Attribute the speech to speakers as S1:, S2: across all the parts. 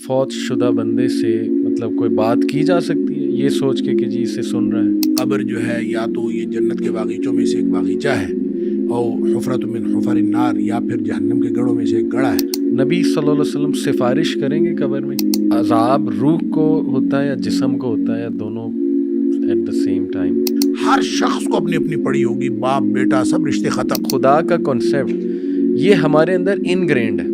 S1: فوت شدہ بندے سے مطلب کوئی بات کی جا سکتی ہے یہ سوچ کے کہ جی اسے سن رہا ہے؟
S2: قبر جو ہے یا تو یہ جنت کے باغیچوں میں سے ایک باغیچہ ہے اور حفرۃ من حفر النار، یا پھر جہنم کے گڑھوں میں سے ایک گڑھا ہے۔
S1: نبی صلی اللہ علیہ وسلم سفارش کریں گے قبر میں؟ عذاب روح کو ہوتا ہے یا جسم کو ہوتا ہے یا دونوں ایٹ دا سیم ٹائم؟
S2: ہر شخص کو اپنی اپنی پڑی ہوگی، باپ بیٹا سب رشتے ختم۔
S1: خدا کا کانسیپٹ یہ ہمارے اندر انگرینڈ ہے،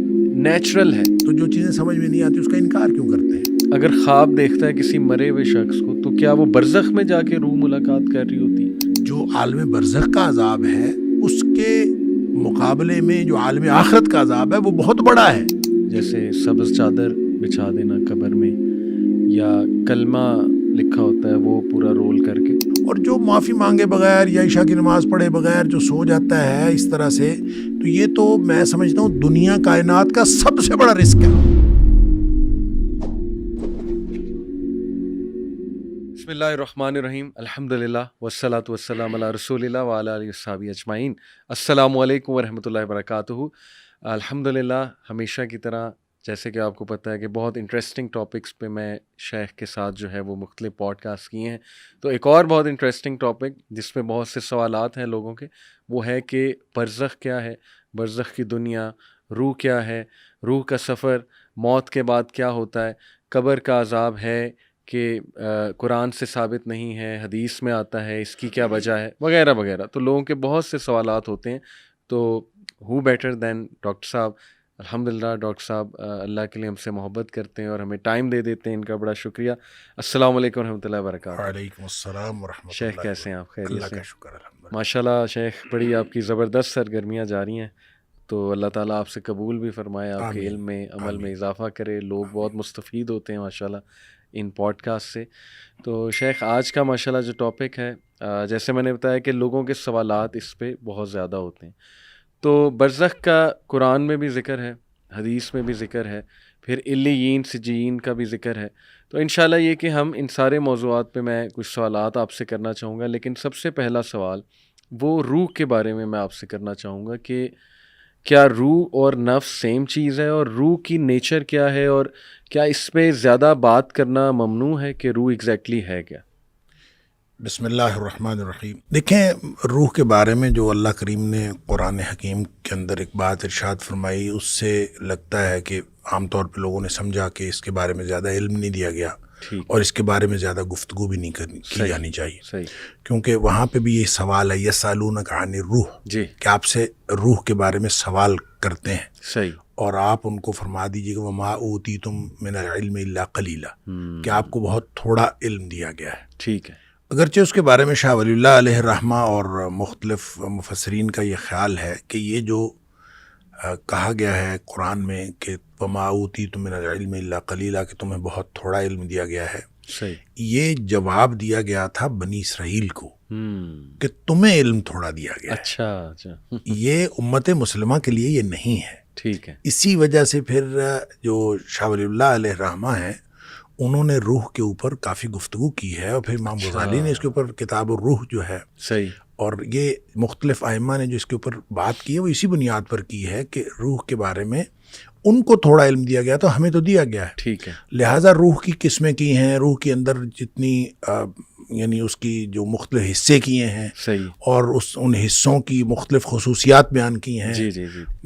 S1: نیچرل ہے۔
S2: تو جو چیزیں سمجھ میں نہیں آتی اس کا انکار کیوں کرتے ہیں؟
S1: اگر خواب دیکھتا ہے کسی مرے ہوئے شخص کو تو کیا وہ برزخ میں جا کے روح ملاقات کر رہی ہوتی ہے؟
S2: جو عالم برزخ کا عذاب ہے اس کے مقابلے میں جو عالم آخرت کا عذاب ہے وہ بہت بڑا ہے۔
S1: جیسے سبز چادر بچھا دینا قبر میں، یا کلمہ لکھا ہوتا ہے وہ پورا رول کر کے،
S2: اور جو معافی مانگے بغیر یا عشاء کی نماز پڑھے بغیر جو سو جاتا ہے اس طرح سے، تو یہ تو میں سمجھتا ہوں دنیا کائنات کا سب سے بڑا رسک ہے۔
S1: بسم اللہ الرحمن الرحیم، الحمدللہ والصلاۃ والسلام علی رسول اللہ وعلی آلہ وصحبہ اجمعین۔ السلام علیکم ورحمۃ اللہ وبرکاتہ۔ الحمدللہ ہمیشہ کی طرح جیسے کہ آپ کو پتہ ہے کہ بہت انٹرسٹنگ ٹاپکس پہ میں شیخ کے ساتھ جو ہے وہ مختلف پوڈ کاسٹ کیے ہیں، تو ایک اور بہت انٹرسٹنگ ٹاپک جس پہ بہت سے سوالات ہیں لوگوں کے، وہ ہے کہ برزخ کیا ہے، برزخ کی دنیا، روح کیا ہے، روح کا سفر، موت کے بعد کیا ہوتا ہے، قبر کا عذاب ہے کہ قرآن سے ثابت نہیں ہے، حدیث میں آتا ہے، اس کی کیا وجہ ہے، وغیرہ وغیرہ۔ تو لوگوں کے بہت سے سوالات ہوتے ہیں، تو ہو بیٹر دین ڈاکٹر صاحب؟ الحمدللہ ڈاکٹر صاحب اللہ کے لیے ہم سے محبت کرتے ہیں اور ہمیں ٹائم دے دیتے ہیں، ان کا بڑا شکریہ۔ السلام علیکم ورحمۃ اللہ وبرکاتہ۔
S2: وعلیکم السلام ورحمۃ اللہ۔
S1: شیخ کیسے ہیں آپ؟ خیریت
S2: اللہ
S1: سے؟
S2: کا شکر الحمدللہ۔
S1: ماشاءاللہ شیخ، بڑی آپ کی زبردست سرگرمیاں جاری ہیں، تو اللہ تعالیٰ آپ سے قبول بھی فرمائے، آپ کے علم میں عمل میں اضافہ کرے، لوگ بہت مستفید ہوتے ہیں ماشاءاللہ ان پوڈ کاسٹ سے۔ تو شیخ آج کا ماشاءاللہ جو ٹاپک ہے، جیسے میں نے بتایا کہ لوگوں کے سوالات اس پہ بہت زیادہ ہوتے ہیں، تو برزخ کا قرآن میں بھی ذکر ہے، حدیث میں بھی ذکر ہے، پھر علیین سجین کا بھی ذکر ہے۔ تو انشاءاللہ یہ کہ ہم ان سارے موضوعات پہ میں کچھ سوالات آپ سے کرنا چاہوں گا، لیکن سب سے پہلا سوال وہ روح کے بارے میں آپ سے کرنا چاہوں گا کہ کیا روح اور نفس سیم چیز ہے، اور روح کی نیچر کیا ہے، اور کیا اس پہ زیادہ بات کرنا ممنوع ہے کہ روح ایگزیکٹلی ہے کیا؟
S2: بسم اللہ الرحمن الرحیم۔ دیکھیں، روح کے بارے میں جو اللہ کریم نے قرآن حکیم کے اندر ایک بات ارشاد فرمائی، اس سے لگتا ہے کہ عام طور پہ لوگوں نے سمجھا کہ اس کے بارے میں زیادہ علم نہیں دیا گیا، اور اس کے بارے میں زیادہ گفتگو بھی نہیں کی جانی چاہیے،
S1: صحیح،
S2: کیونکہ وہاں پہ بھی یہ سوال ہے، یسألونک عن الروح،
S1: جی،
S2: کہ آپ سے روح کے بارے میں سوال کرتے ہیں،
S1: صحیح،
S2: اور آپ ان کو فرما دیجیے کہ وما اوتیتم من العلم الا قلیلا، کہ آپ کو بہت تھوڑا علم دیا گیا ہے۔
S1: ٹھیک ہے،
S2: اگرچہ اس کے بارے میں شاہ ولی اللہ علیہ الرحمہ اور مختلف مفسرین کا یہ خیال ہے کہ یہ جو کہا گیا ہے قرآن میں کہ وما اوتیتم من العلم الا قلیلا، کہ تمہیں بہت تھوڑا علم دیا گیا ہے،
S1: صحیح،
S2: یہ جواب دیا گیا تھا بنی اسرائیل کو کہ تمہیں علم تھوڑا دیا گیا ہے،
S1: اچھا،
S2: یہ امت مسلمہ کے لیے یہ نہیں ہے۔
S1: ٹھیک ہے،
S2: اسی وجہ سے پھر جو شاہ ولی اللہ علیہ الرحمہ ہیں انہوں نے روح کے اوپر کافی گفتگو کی ہے، اور پھر امام غزالی نے اس کے اوپر کتاب الروح جو ہے،
S1: صحیح،
S2: اور یہ مختلف ائمہ نے جو اس کے اوپر بات کی ہے وہ اسی بنیاد پر کی ہے کہ روح کے بارے میں ان کو تھوڑا علم دیا گیا تو ہمیں تو دیا گیا ہے،
S1: ٹھیک ہے،
S2: لہٰذا روح کی قسمیں کی ہیں، روح کے اندر جتنی یعنی اس کی جو مختلف حصے کیے ہیں،
S1: صحیح،
S2: اور ان حصوں کی مختلف خصوصیات بیان کی ہیں،
S1: جی،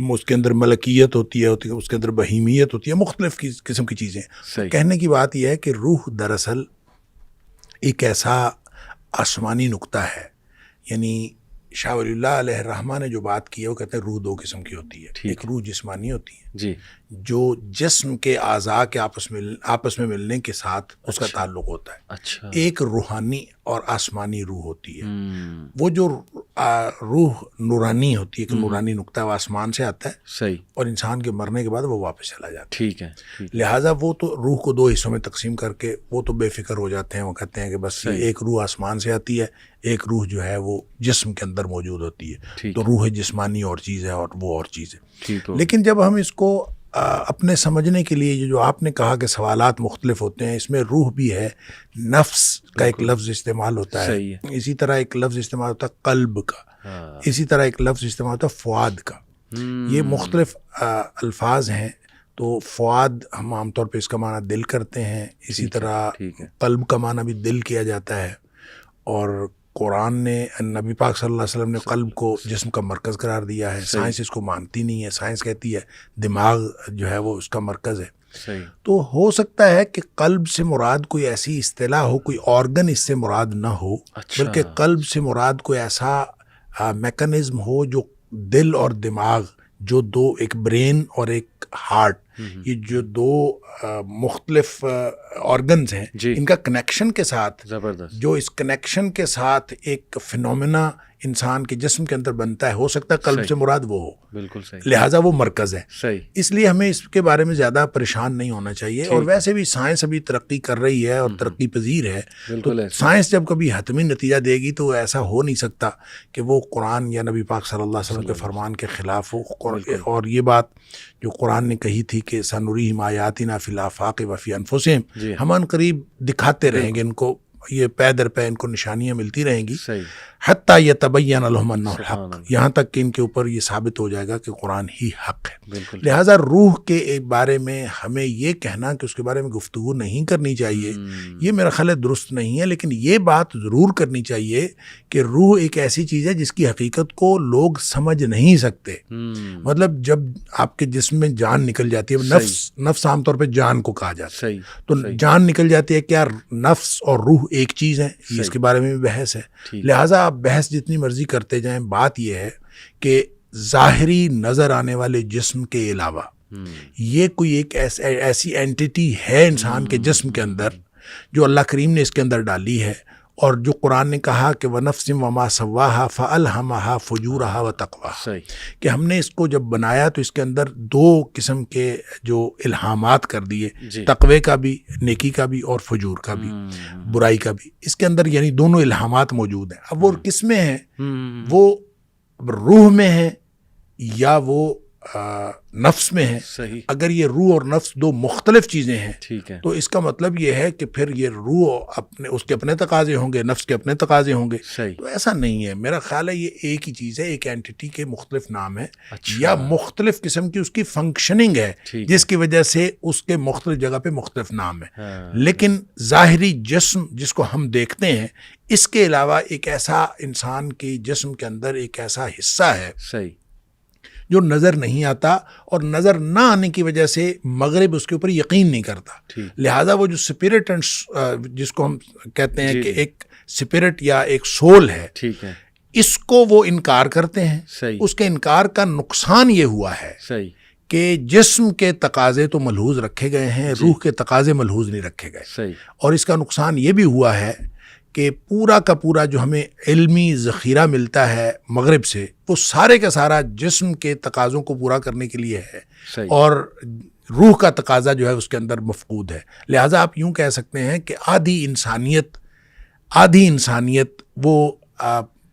S2: اس کے اندر ملکیت ہوتی ہے، اس کے اندر بہیمیت ہوتی ہے، مختلف قسم کی چیزیں۔
S1: صحیح،
S2: کہنے کی بات یہ ہے کہ روح دراصل ایک ایسا آسمانی نقطہ ہے، یعنی شاہ ولی اللہ علیہ الرحمہ نے جو بات کی ہے وہ کہتے ہیں روح دو قسم کی ہوتی ہے، ایک روح جسمانی ہوتی ہے
S1: جی،
S2: جو جسم کے اعضاء کے آپس میں ملنے کے ساتھ اس کا تعلق ہوتا ہے،
S1: اچھا،
S2: ایک روحانی اور آسمانی روح ہوتی ہے۔ وہ جو روح نورانی ہوتی ہے، کہ نورانی نقطہ وہ آسمان سے آتا ہے،
S1: صحیح،
S2: اور انسان کے مرنے کے بعد وہ واپس چلا جاتا ہے،
S1: ٹھیک ہے،
S2: لہٰذا وہ تو روح کو دو حصوں میں تقسیم کر کے وہ تو بے فکر ہو جاتے ہیں، وہ کہتے ہیں کہ بس یہ ایک روح آسمان سے آتی ہے، ایک روح جو ہے وہ جسم کے اندر موجود ہوتی ہے، تو روح جسمانی اور چیز ہے اور وہ اور چیز ہے۔ لیکن جب ہم اس کو اپنے سمجھنے کے لیے جو آپ نے کہا کہ سوالات مختلف ہوتے ہیں، اس میں روح بھی ہے، نفس کا ایک لفظ استعمال ہوتا ہے، اسی طرح ایک لفظ استعمال ہوتا ہے قلب کا، اسی طرح ایک لفظ استعمال ہوتا ہے فؤاد کا، یہ مختلف الفاظ ہیں تو فؤاد ہم عام طور پہ اس کا معنی دل کرتے ہیں، اسی طرح قلب کا معنی بھی دل کیا جاتا ہے، اور قرآن نے نبی پاک صلی اللہ علیہ وسلم نے قلب کو جسم کا مرکز قرار دیا ہے. سائنس اس کو مانتی نہیں ہے، سائنس کہتی ہے دماغ جو ہے وہ اس کا مرکز ہے. تو ہو سکتا ہے کہ قلب سے مراد کوئی ایسی اصطلاح ہو، کوئی آرگن اس سے مراد نہ ہو، بلکہ قلب سے مراد کوئی ایسا میکانزم ہو جو دل اور دماغ، جو دو، ایک برین اور ایک ہارٹ، یہ جو دو مختلف آرگنز ہیں، ان کا کنیکشن کے ساتھ، جو اس کنیکشن کے ساتھ ایک فینومینا انسان کے جسم کے اندر بنتا ہے، ہو سکتا ہے قلب سے مراد وہ ہو. بالکل صحیح. لہٰذا وہ مرکز ہے. صحیح. اس لیے ہمیں اس کے بارے میں زیادہ پریشان نہیں ہونا چاہیے. اور ویسے بھی سائنس ابھی ترقی کر رہی ہے اور ترقی پذیر ہے، تو سائنس جب کبھی حتمی نتیجہ دے گی تو ایسا ہو نہیں سکتا کہ وہ قرآن یا نبی پاک صلی اللہ علیہ وسلم کے فرمان کے خلاف ہو. اور یہ بات جو قرآن نے کہی تھی کہ سنریہم آیاتنا فی الآفاق وفی انفسہم، ہم ان قریب دکھاتے رہیں گے ان کو، یہ پے در پے ان کو نشانیاں ملتی رہیں گی، حتیٰ یتبین لہم انہ الحق، یہاں تک کہ ان کے اوپر یہ ثابت ہو جائے گا کہ قرآن ہی حق ہے. لہٰذا روح کے بارے میں ہمیں یہ کہنا کہ اس کے بارے میں گفتگو نہیں کرنی چاہیے، یہ میرا خیال ہے درست نہیں ہے. لیکن یہ بات ضرور کرنی چاہیے کہ روح ایک ایسی چیز ہے جس کی حقیقت کو لوگ سمجھ نہیں سکتے. مطلب جب آپ کے جسم میں جان نکل جاتی ہے، نفس عام طور پہ جان کو کہا جاتا ہے، تو جان نکل جاتی ہے، کیا نفس اور روح ایک چیز ہے؟ اس کے بارے میں بھی بحث ہے. لہٰذا آپ بحث جتنی مرضی کرتے جائیں، بات یہ ہے کہ ظاہری نظر آنے والے جسم کے علاوہ یہ کوئی ایک ایسی اینٹیٹی ہے انسان کے جسم کے اندر جو اللہ کریم نے اس کے اندر ڈالی ہے، اور جو قرآن نے کہا کہ وَنَفْسٍ وَمَا سَوَّاهَا فَأَلْهَمَهَا فُجُورَهَا وَتَقْوَاهَا، کہ ہم نے اس کو جب بنایا تو اس کے اندر دو قسم کے جو الہامات کر دیے، تقوی کا بھی، نیکی کا بھی، اور فجور کا بھی، برائی کا بھی. اس کے اندر یعنی دونوں الہامات موجود ہیں. اب وہ کس میں ہیں؟ وہ روح میں ہیں یا وہ نفس میں ہے. اگر یہ روح اور نفس دو مختلف چیزیں ہیں تو اس کا مطلب یہ ہے کہ پھر یہ روح اس کے اپنے تقاضے ہوں گے، نفس کے اپنے تقاضے ہوں گے. تو ایسا نہیں ہے. میرا خیال ہے یہ ایک ہی چیز ہے، ایک اینٹیٹی کے مختلف نام ہے یا مختلف قسم کی اس کی فنکشننگ ہے جس کی وجہ سے اس کے مختلف جگہ پہ مختلف نام ہے. لیکن ظاہری جسم جس کو ہم دیکھتے ہیں، اس کے علاوہ ایک ایسا انسان کے جسم کے اندر ایک ایسا حصہ ہے جو نظر نہیں آتا، اور نظر نہ آنے کی وجہ سے مغرب اس کے اوپر یقین نہیں کرتا. لہٰذا وہ جو سپرٹ جس کو ہم کہتے ہیں کہ ایک سپرٹ یا ایک سول ہے، اس کو وہ انکار کرتے ہیں. اس کے انکار کا نقصان یہ ہوا ہے کہ جسم کے تقاضے تو ملحوظ رکھے گئے ہیں، روح کے تقاضے ملحوظ نہیں رکھے گئے. اور اس کا نقصان یہ بھی ہوا ہے کہ پورا کا پورا جو ہمیں علمی ذخیرہ ملتا ہے مغرب سے، وہ سارے کا سارا جسم کے تقاضوں کو پورا کرنے کے لیے ہے، اور روح کا تقاضا جو ہے اس کے اندر مفقود ہے. لہٰذا آپ یوں کہہ سکتے ہیں کہ آدھی انسانیت وہ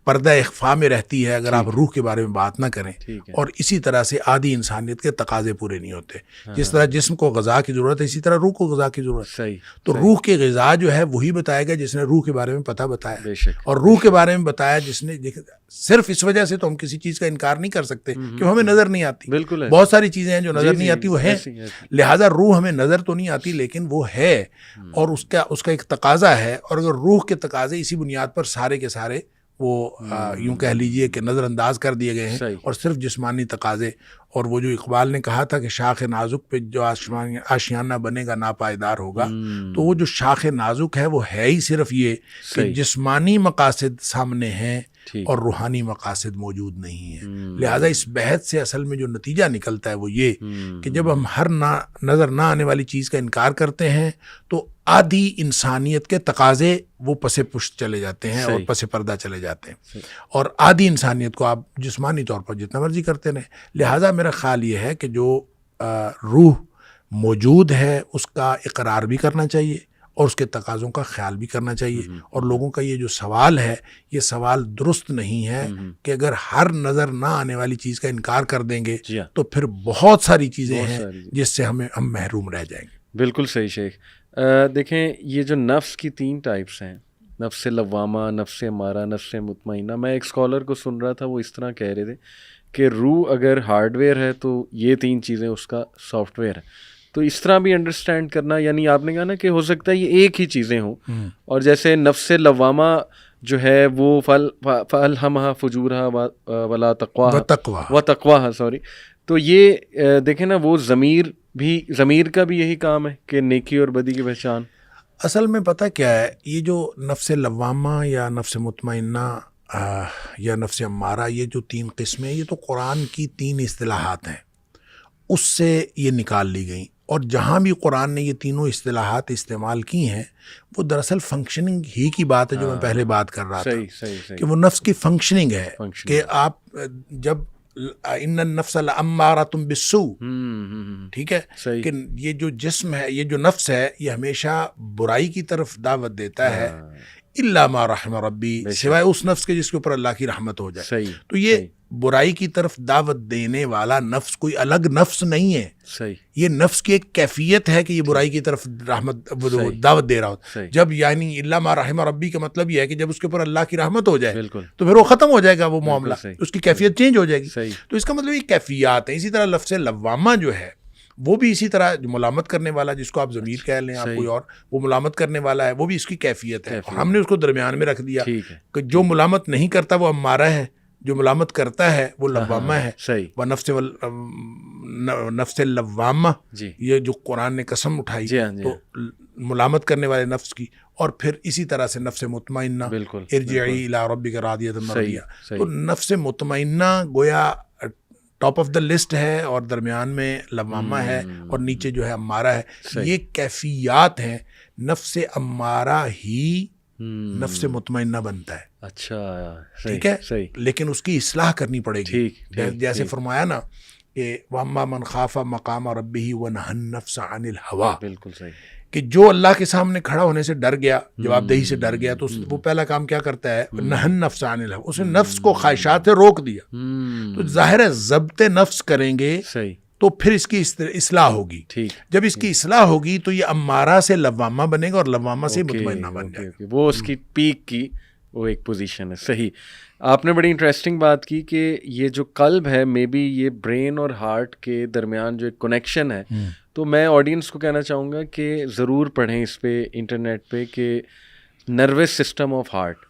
S2: پردہ اخفاء میں رہتی ہے اگر آپ روح کے بارے میں بات نہ کریں، اور اسی طرح سے آدھی انسانیت کے تقاضے پورے نہیں ہوتے. جس طرح جسم کو غذا کی ضرورت ہے، اسی طرح روح کو غذا کی ضرورت ہے. تو روح کی غذا جو ہے وہی بتائے گا جس نے روح کے بارے میں پتہ بتایا، اور روح کے بارے میں بتایا جس نے. صرف اس وجہ سے تو ہم کسی چیز کا انکار نہیں کر سکتے کہ ہمیں نظر نہیں آتی. بہت ساری چیزیں ہیں جو نظر نہیں آتی، وہ ہیں. لہٰذا روح ہمیں نظر تو نہیں آتی لیکن وہ ہے، اور اس کا ایک تقاضا ہے. اور اگر روح کے تقاضے اسی بنیاد پر سارے کے سارے وہ یوں کہہ لیجئے کہ نظر انداز کر دیے گئے ہیں، اور صرف جسمانی تقاضے. اور وہ جو اقبال نے کہا تھا کہ شاخ نازک پہ جو آشیانہ بنے گا ناپائیدار ہوگا، تو وہ جو شاخ نازک ہے وہ ہے ہی صرف یہ کہ جسمانی مقاصد سامنے ہیں اور روحانی مقاصد موجود نہیں ہیں. لہٰذا اس بحث سے اصل میں جو نتیجہ نکلتا ہے وہ یہ کہ جب ہم ہر نظر نہ آنے والی چیز کا انکار کرتے ہیں تو آدھی انسانیت کے تقاضے وہ پس پشت چلے جاتے ہیں اور پس پردہ چلے جاتے ہیں، اور آدھی انسانیت کو آپ جسمانی طور پر جتنا مرضی کرتے رہیں. لہٰذا میرا خیال یہ ہے کہ جو روح موجود ہے اس کا اقرار بھی کرنا چاہیے اور اس کے تقاضوں کا خیال بھی کرنا چاہیے. اور لوگوں کا یہ جو سوال ہے، یہ سوال درست نہیں ہے کہ اگر ہر نظر نہ آنے والی چیز کا انکار کر دیں گے تو پھر بہت ساری چیزیں ہیں جس سے ہم محروم رہ جائیں گے.
S1: بالکل صحیح شیخ. دیکھیں یہ جو نفس کی 3 ٹائپس ہیں، نفس لوامہ، نفس امارہ، نفس مطمئنہ. میں ایک اسکالر کو سن رہا تھا، وہ اس طرح کہہ رہے تھے کہ روح اگر ہارڈ ویئر ہے تو یہ 3 چیزیں اس کا سافٹ ویئر ہے. تو اس طرح بھی انڈرسٹینڈ کرنا, یعنی آپ نے کہا نا کہ ہو سکتا ہے یہ ایک ہی چیزیں ہوں, اور جیسے نفس لوامہ جو ہے وہ فَأَلْهَمَهَا فُجُورَهَا وَلَا تَقْوَاهَا وَتَقْوَاهَا سوری. تو یہ دیکھیں نا, وہ ضمیر کا بھی یہی کام ہے کہ نیکی اور بدی کی پہچان.
S2: اصل میں پتہ کیا ہے, یہ جو نفس لوامہ یا نفس مطمئنہ یا نفس امارہ, یہ جو 3 قسمیں ہیں, یہ تو قرآن کی 3 اصطلاحات ہیں, اس سے یہ نکال لی گئیں. اور جہاں بھی قرآن نے یہ تینوں اصطلاحات استعمال کی ہیں وہ دراصل فنکشننگ ہی کی بات ہے, جو میں پہلے بات کر رہا تھا کہ وہ نفس کی فنکشننگ ہے, کہ آپ جب ان النفس لامارۃ بالسوء, ٹھیک ہے, کہ یہ جو جسم ہے, یہ جو نفس ہے, یہ ہمیشہ برائی کی طرف دعوت دیتا ہے, الا ما رحم ربی, سوائے اس نفس کے جس کے اوپر اللہ کی رحمت ہو جائے. تو یہ برائی کی طرف دعوت دینے والا نفس کوئی الگ نفس نہیں ہے, یہ نفس کی ایک کیفیت ہے کہ یہ برائی کی طرف دعوت دے رہا ہو. جب یعنی الا ما رحم ربی کا مطلب یہ ہے کہ جب اس کے اوپر اللہ کی رحمت ہو جائے تو پھر وہ ختم ہو جائے گا, وہ معاملہ, اس کی کیفیت چینج ہو جائے گی. تو اس کا مطلب یہ کیفیات ہے. اسی طرح لفظ لوامہ جو ہے وہ بھی اسی طرح ملامت کرنے والا, جس کو آپ ضمیر کہہ لیں, آپ کوئی اور, وہ ملامت کرنے والا ہے, وہ بھی اس کی کیفیت ہے. ہم نے اس کو درمیان میں رکھ دیا کہ جو ملامت نہیں کرتا وہ امارہ ہے, جو ملامت کرتا ہے وہ لوامہ ہے. وہ نفس لوامہ, یہ جو قرآن نے قسم اٹھائی تو ملامت کرنے والے نفس کی. اور پھر اسی طرح سے نفس مطمئنہ, ارجعی الی ربک راضیۃ مرضیہ. تو نفس مطمئنہ گویا ٹاپ آف دا لسٹ ہے, اور درمیان میں لوامہ ہے, اور نیچے جو ہے امارہ ہے. یہ کیفیات ہیں. نفس امارہ ہی نفس مطمئنہ بنتا ہے.
S1: اچھا,
S2: ٹھیک ہے, لیکن اس کی اصلاح کرنی پڑے گی. جیسے فرمایا نا کہ وَأَمَّا مَنْ خَافَ مَقَامَ رَبِّهِ وَنَهَى النَّفْسَ عَنِ الْهَوَىٰ.
S1: بالکل صحیح,
S2: کہ جو اللہ کے سامنے کھڑا ہونے سے ڈر گیا, جواب دہی سے ڈر گیا, تو وہ پہلا کام کیا کرتا ہے, نَهَى النَّفْسَ عَنِ الْهَوَىٰ, اس نے نفس کو خواہشات سے روک دیا. تو ظاہر ہے ضبط نفس کریں گے تو پھر اس کی اصلاح ہوگی. جب اس کی اصلاح ہوگی تو یہ امارہ سے لوامہ بنے گا, اور لوامہ سے مطمئنہ بن جائے گا.
S1: وہ اس کی پیک کی وہ ایک پوزیشن ہے. صحیح, آپ نے بڑی انٹرسٹنگ بات کی کہ یہ جو قلب ہے, مے بی یہ برین اور ہارٹ کے درمیان جو ایک کنیکشن ہے. تو میں آڈینس کو کہنا چاہوں گا کہ ضرور پڑھیں اس پہ انٹرنیٹ پہ کہ نروس سسٹم آف ہارٹ.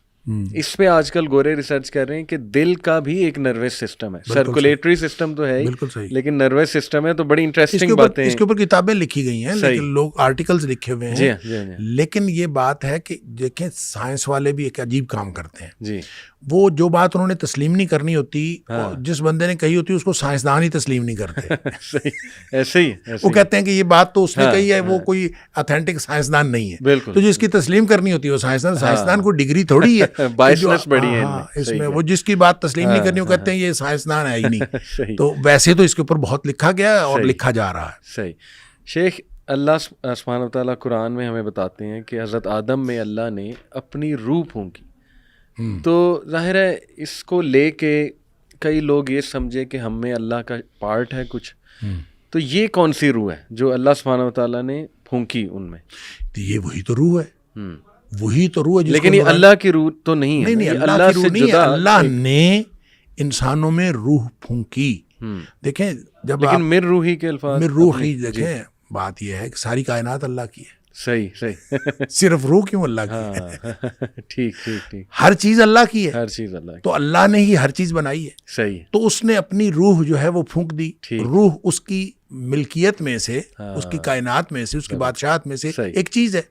S1: اس پہ آج کل گورے ریسرچ کر رہے ہیں کہ دل کا بھی ایک نروس سسٹم ہے. سرکولیٹری سسٹم تو ہے ہی, لیکن نروس سسٹم ہے. تو بڑی انٹرسٹنگ باتیں,
S2: اس کے اوپر کتابیں لکھی گئی ہیں, لیکن لوگ آرٹیکلز لکھے ہوئے ہیں. لیکن یہ بات ہے کہ دیکھیں سائنس والے بھی ایک عجیب کام کرتے ہیں. وہ جو بات انہوں نے تسلیم نہیں کرنی ہوتی, جس بندے نے کہی ہوتی ہے اس کو سائنسدان ہی تسلیم نہیں کرتے.
S1: ایسے ہی
S2: وہ کہتے ہیں کہ یہ بات تو اس نے کہی ہے, وہ کوئی اتھینٹک سائنسدان نہیں ہے. تو جس کی تسلیم کرنی ہوتی ہے وہ سائنسدان کو ڈگری تھوڑی ہے,
S1: بائسنس بڑی ہے
S2: اس میں. وہ جس کی بات تسلیم نہیں کرنی, وہ کہتے ہیں یہ سائنسدان ہے ہی نہیں. تو ویسے تو اس کے اوپر بہت لکھا گیا ہے اور لکھا جا رہا ہے.
S1: صحیح. شیخ, اللہ سبحانہ وتعالیٰ قرآن میں ہمیں بتاتے ہیں کہ حضرت آدم میں اللہ نے اپنی روح پھونکی. تو ظاہر ہے اس کو لے کے کئی لوگ یہ سمجھے کہ ہم میں اللہ کا پارٹ ہے کچھ. تو یہ کون سی روح ہے جو اللہ سبحانہ وتعالیٰ نے پھونکی ان میں؟
S2: یہ وہی تو روح ہے, وہی تو روح ہے.
S1: لیکن یہ اللہ کی روح تو نہیں ہے.
S2: نہیں, اللہ کی روح نہیں ہے. اللہ نے انسانوں میں روح پھونکی. دیکھیں جب
S1: لیکن مر روحی کے الفاظ,
S2: مر روحی, دیکھیں بات یہ ہے کہ ساری کائنات اللہ کی ہے.
S1: صحیح.
S2: صرف روح کیوں اللہ کی ہے؟
S1: ٹھیک.
S2: ہر چیز اللہ کی ہے.
S1: ہر چیز اللہ کی.
S2: تو اللہ نے ہی ہر چیز بنائی ہے.
S1: صحیح.
S2: تو اس نے اپنی روح جو ہے وہ پھونک دی. روح اس کی ملکیت میں سے, اس کی کائنات میں سے, اس کی بادشاہت میں سے ایک چیز ہے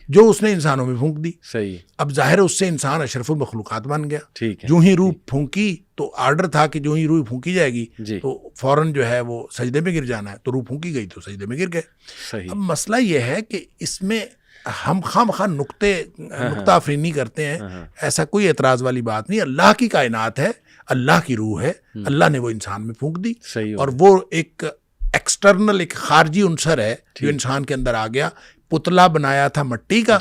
S2: جو اس نے انسانوں میں پھونک دی.
S1: صحیح.
S2: اب ظاہر ہے اس سے انسان اشرف المخلوقات بن گیا. جو ہی روح پھونکی تو آرڈر تھا کہ جو ہی روح پھونکی جائے گی تو فوراً جو ہے وہ سجدے میں گر جانا ہے. تو روح پھونکی گئی تو سجدے میں گر گئے. اب مسئلہ یہ ہے کہ اس میں ہم خواہ نقطہ افرینی کرتے ہیں. ایسا کوئی اعتراض والی بات نہیں. اللہ کی کائنات ہے, اللہ کی روح ہے, اللہ نے وہ انسان میں پھونک دی. اور وہ ایک ایکسٹرنل, ایک خارجی عنصر ہے جو انسان کے اندر آ گیا. پتلا بنایا تھا مٹی کا,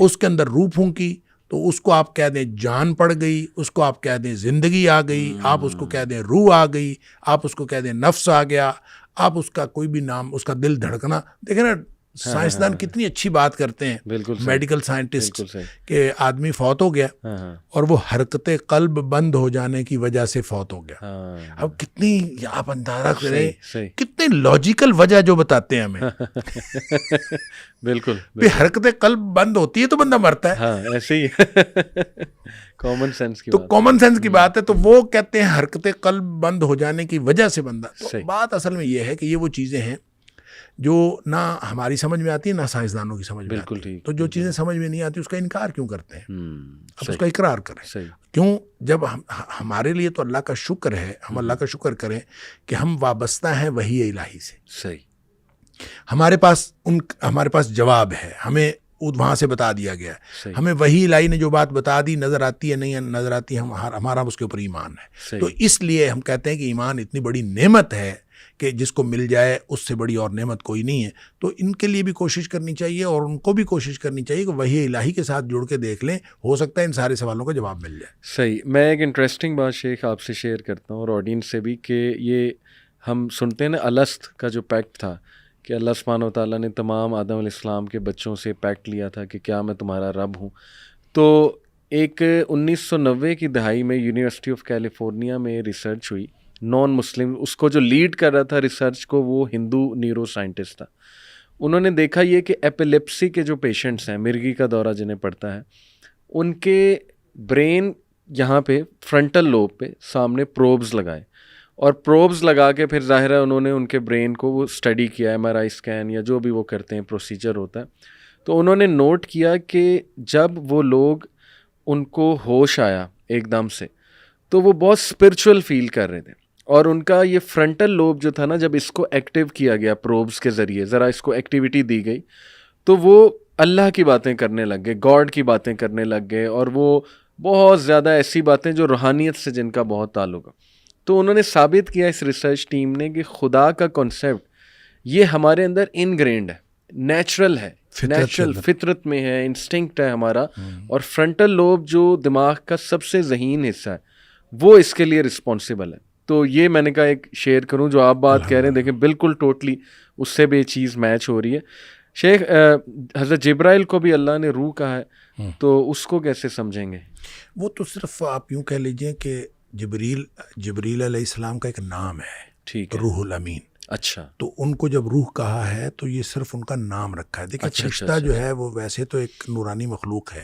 S2: اس کے اندر روح پھونکی تو اس کو آپ کہہ دیں جان پڑ گئی, اس کو آپ کہہ دیں زندگی آ گئی, آپ اس کو کہہ دیں روح آ گئی, آپ اس کو کہہ دیں نفس آ گیا, آپ اس کا کوئی بھی نام, اس کا دل دھڑکنا. دیکھیں نا سائنسدان کتنی اچھی بات کرتے ہیں, میڈیکل سائنٹسٹ, کہ آدمی فوت ہو گیا اور وہ حرکت قلب بند ہو جانے کی وجہ سے فوت ہو گیا. اب کتنی آپ اندازہ کریں کتنی لاجیکل وجہ جو بتاتے ہیں ہمیں.
S1: بالکل
S2: حرکت قلب بند ہوتی ہے تو بندہ مرتا ہے.
S1: ہاں ایسے ہی کامن سینس کی
S2: تو کامن سینس کی بات ہے. تو وہ کہتے ہیں حرکت قلب بند ہو جانے کی وجہ سے بندہ. تو بات اصل میں یہ ہے کہ یہ وہ چیزیں ہیں جو نہ ہماری سمجھ میں آتی ہے نہ سائنسدانوں کی سمجھ میں آتی ہے. تو جو چیزیں سمجھ میں نہیں آتی اس کا انکار کیوں کرتے ہیں؟ اب اس کا اقرار کریں. کیوں؟ جب ہمارے لیے تو اللہ کا شکر ہے, ہم اللہ کا شکر کریں کہ ہم وابستہ ہیں وحی الہی سے.
S1: صحیح.
S2: ہمارے پاس جواب ہے, ہمیں وہاں سے بتا دیا گیا ہے. ہمیں وحی الہی نے جو بات بتا دی, نظر آتی ہے نہیں نظر آتی, ہمارا اس کے اوپر ایمان ہے. تو اس لیے ہم کہتے ہیں کہ ایمان اتنی بڑی نعمت ہے کہ جس کو مل جائے اس سے بڑی اور نعمت کوئی نہیں ہے. تو ان کے لیے بھی کوشش کرنی چاہیے اور ان کو بھی کوشش کرنی چاہیے کہ وحی الہی کے ساتھ جڑ کے دیکھ لیں, ہو سکتا ہے ان سارے سوالوں کا جواب مل جائے.
S1: صحیح. میں ایک انٹرسٹنگ بات شیخ آپ سے شیئر کرتا ہوں اور آڈینس سے بھی, کہ یہ ہم سنتے ہیں نا الست کا جو پیکٹ تھا کہ اللہ سبحانہ و تعالیٰ نے تمام آدم علیہ السلام کے بچوں سے پیکٹ لیا تھا کہ کیا میں تمہارا رب ہوں. تو ایک 1990 کی دہائی میں یونیورسٹی آف کیلیفورنیا میں ریسرچ ہوئی, نان مسلم, اس کو جو لیڈ کر رہا تھا ریسرچ کو وہ ہندو نیورو سائنٹسٹ تھا. انہوں نے دیکھا یہ کہ ایپیلیپسی کے جو پیشنٹس ہیں, مرگی کا دورہ جنہیں پڑتا ہے, ان کے برین یہاں پہ فرنٹل لوب پہ سامنے پروبز لگائے, اور پروبز لگا کے پھر ظاہر ہے انہوں نے ان کے برین کو وہ اسٹڈی کیا, ایم آر آئی اسکین یا جو بھی وہ کرتے ہیں پروسیجر ہوتا ہے. تو انہوں نے نوٹ کیا کہ جب وہ لوگ ان کو ہوش آیا ایک دم سے تو وہ بہت اسپرچول فیل کر رہے تھے, اور ان کا یہ فرنٹل لوب جو تھا نا, جب اس کو ایکٹیو کیا گیا پروبز کے ذریعے, ذرا اس کو ایکٹیویٹی دی گئی تو وہ اللہ کی باتیں کرنے لگ گئے, گاڈ کی باتیں کرنے لگ گئے, اور وہ بہت زیادہ ایسی باتیں جو روحانیت سے جن کا بہت تعلق ہے. تو انہوں نے ثابت کیا اس ریسرچ ٹیم نے کہ خدا کا کنسیپٹ یہ ہمارے اندر انگرینڈ ہے, نیچرل ہے, نیچرل فطرت میں ہے, انسٹنکٹ ہے ہمارا, اور فرنٹل لوب جو دماغ کا سب سے ذہین حصہ ہے وہ اس کے لیے رسپانسیبل ہے. تو یہ میں نے کہا ایک شیئر کروں جو آپ بات کہہ رہے ہیں, دیکھیں بالکل ٹوٹلی اس سے بھی یہ چیز میچ ہو رہی ہے. شیخ, حضرت جبرائیل کو بھی اللہ نے روح کہا ہے, تو اس کو کیسے سمجھیں گے؟
S2: وہ تو صرف آپ یوں کہہ لیجئے کہ جبریل علیہ السلام کا ایک نام ہے, ٹھیک ہے, روح الامین.
S1: اچھا.
S2: تو ان کو جب روح کہا ہے تو یہ صرف ان کا نام رکھا ہے. دیکھیں فرشتہ جو ہے وہ ویسے تو ایک نورانی مخلوق ہے,